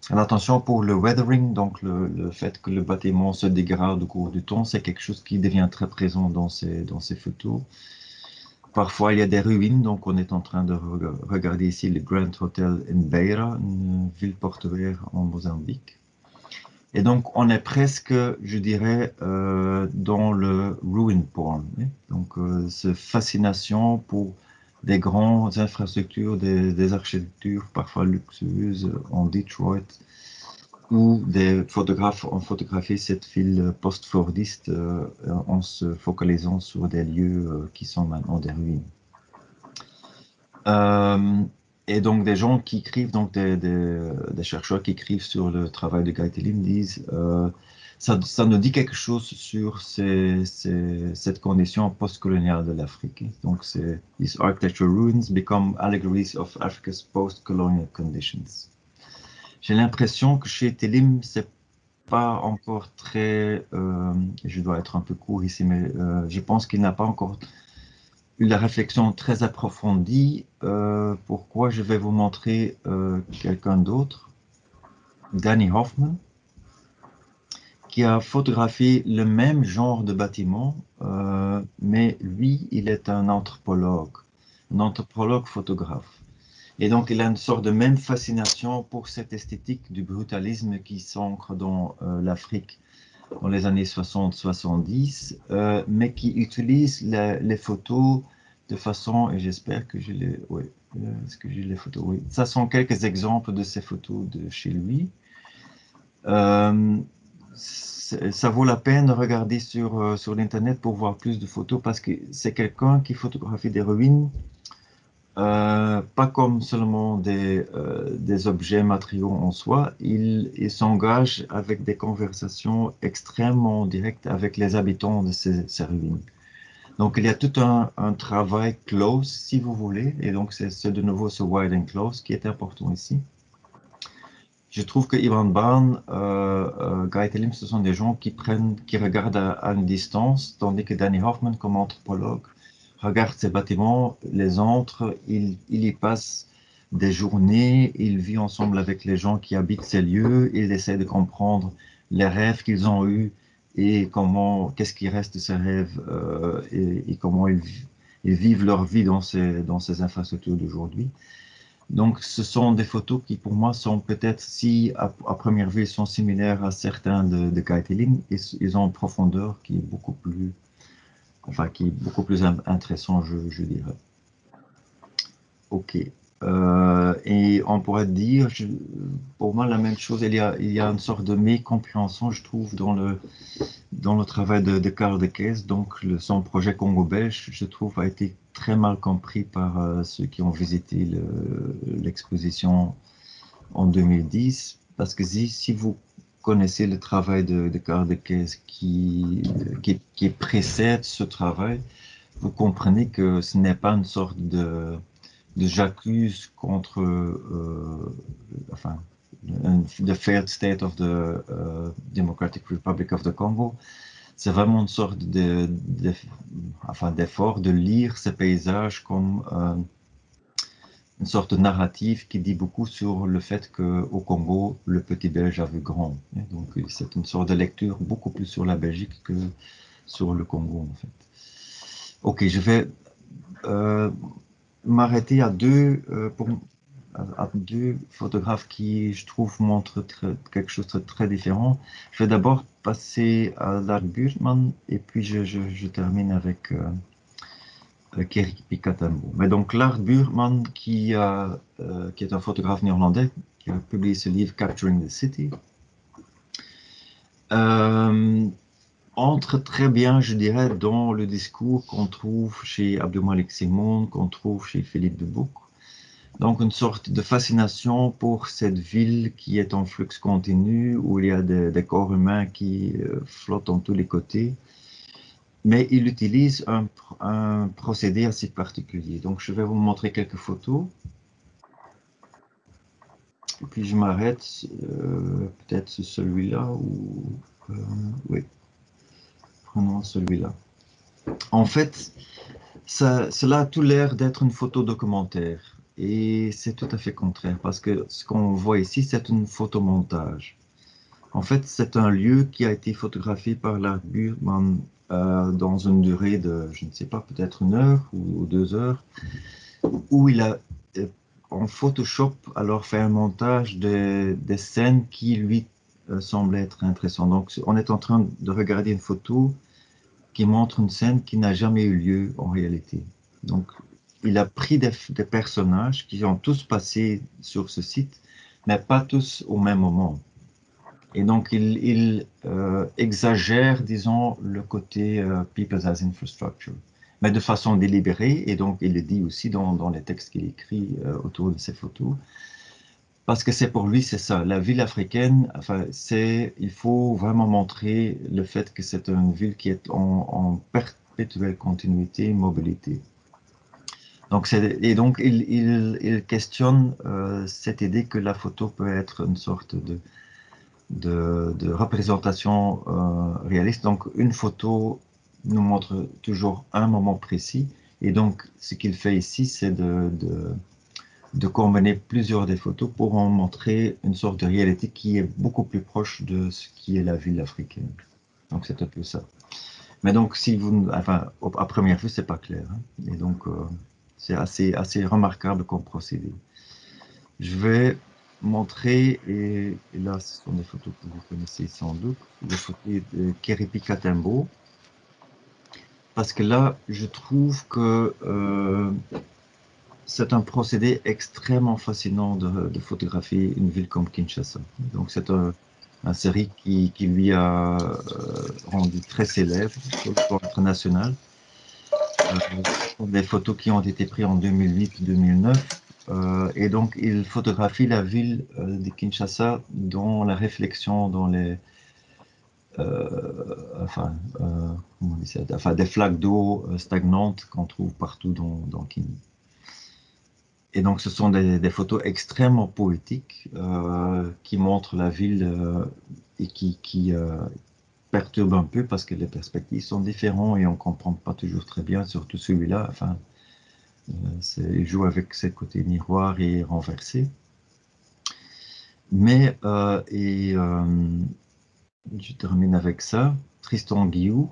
l'attention pour le weathering, donc le fait que le bâtiment se dégrade au cours du temps, c'est quelque chose qui devient très présent dans ces photos. Parfois, il y a des ruines, donc on est en train de regarder ici le Grand Hotel in Beira, une ville portuaire en Mozambique. Et donc, on est presque, je dirais, dans le ruin porn. Hein. Donc, cette fascination pour des grandes infrastructures, des architectures parfois luxueuses en Detroit, où des photographes ont photographié cette ville post-fordiste en se focalisant sur des lieux qui sont maintenant des ruines. Et donc des gens qui écrivent, donc des chercheurs qui écrivent sur le travail de Guy Tillim disent ça nous dit quelque chose sur cette condition postcoloniale de l'Afrique. Donc c'est these architectural ruins become allegories of Africa's post-colonial conditions. J'ai l'impression que chez Tillim c'est pas encore très, je dois être un peu court ici, mais je pense qu'il n'a pas encore eu la réflexion très approfondie. Pourquoi je vais vous montrer quelqu'un d'autre, Danny Hoffman, qui a photographié le même genre de bâtiment, mais lui, il est un anthropologue photographe. Et donc, il a une sorte de même fascination pour cette esthétique du brutalisme qui s'ancre dans l'Afrique dans les années 60-70, mais qui utilise les photos de façon, et j'espère que je les... Oui, est-ce que j'ai les photos? Oui. Ça sont quelques exemples de ces photos de chez lui. Ça vaut la peine de regarder sur l'Internet pour voir plus de photos parce que c'est quelqu'un qui photographie des ruines, pas comme seulement des objets matériaux en soi, il s'engage avec des conversations extrêmement directes avec les habitants de ces ruines. Donc il y a tout un travail close, si vous voulez, et donc c'est de nouveau ce wide and close qui est important ici. Je trouve que Ivan Baan, Guy Tillim, ce sont des gens qui regardent à une distance, tandis que Danny Hoffman, comme anthropologue, regarde ces bâtiments, les entre, il y passe des journées, il vit ensemble avec les gens qui habitent ces lieux, il essaie de comprendre les rêves qu'ils ont eus et qu'est-ce qui reste de ces rêves et comment ils vivent leur vie dans ces infrastructures d'aujourd'hui. Donc, ce sont des photos qui, pour moi, sont peut-être, si à première vue, sont similaires à certains de Guy Tillim, ils ont une profondeur qui est beaucoup plus, intéressant, je dirais. Ok. Et on pourrait dire, pour moi, la même chose, il y a une sorte de mécompréhension, je trouve, dans le travail de Karl de Kees. Donc, son projet Congo belge, je trouve, a été très mal compris par ceux qui ont visité l'exposition en 2010. Parce que si vous connaissez le travail de Karl de Kees qui précède ce travail, vous comprenez que ce n'est pas une sorte de j'accuse contre the failed state of the Democratic Republic of the Congo. C'est vraiment une sorte d'effort de lire ces paysages comme une sorte de narrative qui dit beaucoup sur le fait qu'au Congo, le petit Belge a vu grand. Donc c'est une sorte de lecture beaucoup plus sur la Belgique que sur le Congo en fait. Ok, je vais m'arrêter à deux photographes qui, je trouve, montrent quelque chose de très différent. Je vais d'abord passer à Lars Buurtman et puis je termine avec Kerry Pikatembo. Mais donc Lars Buurtman, qui est un photographe néerlandais, qui a publié ce livre Capturing the City, entre très bien, je dirais, dans le discours qu'on trouve chez Abdelmalek Simon, qu'on trouve chez Philippe Dubuc. Donc une sorte de fascination pour cette ville qui est en flux continu, où il y a des corps humains qui flottent en tous les côtés. Mais il utilise un procédé assez particulier. Donc je vais vous montrer quelques photos. Et puis je m'arrête, peut-être celui-là, ou... oui, prenons celui-là. En fait, cela a tout l'air d'être une photo documentaire. Et c'est tout à fait contraire, parce que ce qu'on voit ici, c'est une photomontage. En fait, c'est un lieu qui a été photographié par Lars Buurtman dans une durée de, je ne sais pas, peut-être 1 heure ou 2 heures, où il a, en Photoshop, alors fait un montage des scènes qui lui semblent être intéressantes. Donc, on est en train de regarder une photo qui montre une scène qui n'a jamais eu lieu en réalité. Donc, il a pris des personnages qui ont tous passé sur ce site, mais pas tous au même moment. Et donc, il exagère, disons, le côté People as Infrastructure, mais de façon délibérée, et donc il le dit aussi dans les textes qu'il écrit autour de ces photos, parce que c'est pour lui, c'est ça, la ville africaine, enfin, il faut vraiment montrer le fait que c'est une ville qui est en perpétuelle continuité, mobilité. Donc, donc il questionne cette idée que la photo peut être une sorte de représentation réaliste. Donc, une photo nous montre toujours un moment précis. Et donc, ce qu'il fait ici, c'est de combiner plusieurs des photos pour en montrer une sorte de réalité qui est beaucoup plus proche de ce qui est la ville africaine. Donc, c'est un peu ça. Mais donc, si vous, enfin, à première vue, c'est pas clair. Hein. Et donc, c'est assez remarquable comme procédé. Je vais montrer, et là, ce sont des photos que vous connaissez sans doute, des photos de Kerry Pikatembo. Parce que là, je trouve que c'est un procédé extrêmement fascinant de photographier une ville comme Kinshasa. Donc, c'est une série qui lui a rendu très célèbre sur le plan international. Ce sont des photos qui ont été prises en 2008-2009. Et donc, il photographie la ville de Kinshasa dans la réflexion, dans les, comment on dit ça, enfin, des flaques d'eau stagnantes qu'on trouve partout dans Kinshasa. Et donc, ce sont des photos extrêmement poétiques qui montrent la ville et qui perturbent un peu parce que les perspectives sont différentes et on ne comprend pas toujours très bien, surtout celui-là. Enfin, il joue avec ses côtés miroirs et renversés. Mais, je termine avec ça. Tristan Guillou,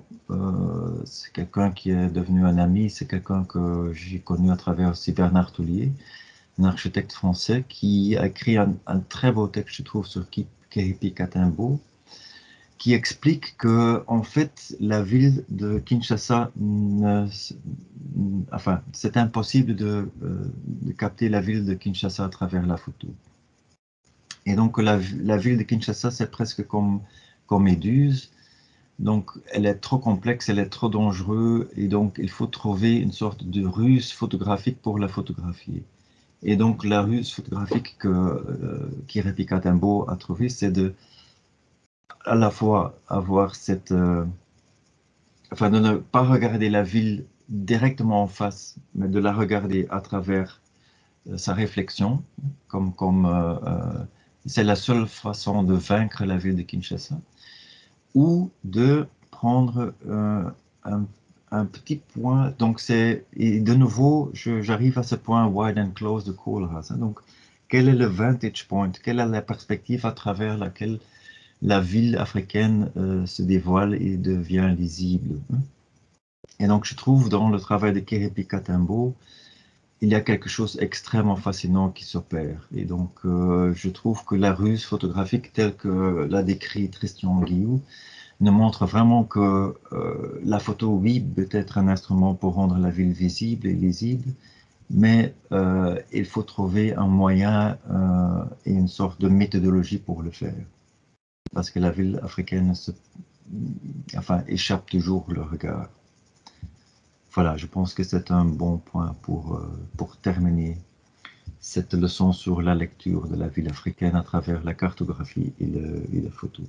c'est quelqu'un qui est devenu un ami, c'est quelqu'un que j'ai connu à travers aussi Bernard Toulier, un architecte français qui a écrit un très beau texte, je trouve, sur Kerry Pikatembo, qui explique que, en fait, la ville de Kinshasa, enfin, c'est impossible de capter la ville de Kinshasa à travers la photo. Et donc, la ville de Kinshasa, c'est presque comme Méduse. Donc, elle est trop complexe, elle est trop dangereuse, et donc, il faut trouver une sorte de ruse photographique pour la photographier. Et donc, la ruse photographique que Kerry Pikatembo a trouvée, c'est de à la fois avoir enfin, de ne pas regarder la ville directement en face, mais de la regarder à travers sa réflexion, c'est la seule façon de vaincre la ville de Kinshasa, ou de prendre un petit point, donc et de nouveau, j'arrive à ce point wide and close de Koolhaas, hein. Donc, quel est le vantage point? Quelle est la perspective à travers laquelle la ville africaine se dévoile et devient lisible, hein? Et donc, je trouve dans le travail de Kerepi Katembo, il y a quelque chose d'extrêmement fascinant qui s'opère. Et donc, je trouve que la ruse photographique telle que l'a décrit Tristan Guillou ne montre vraiment que la photo, oui, peut être un instrument pour rendre la ville visible et lisible, mais il faut trouver un moyen et une sorte de méthodologie pour le faire. Parce que la ville africaine échappe toujours le regard. Voilà, je pense que c'est un bon point pour terminer cette leçon sur la lecture de la ville africaine à travers la cartographie et la photo.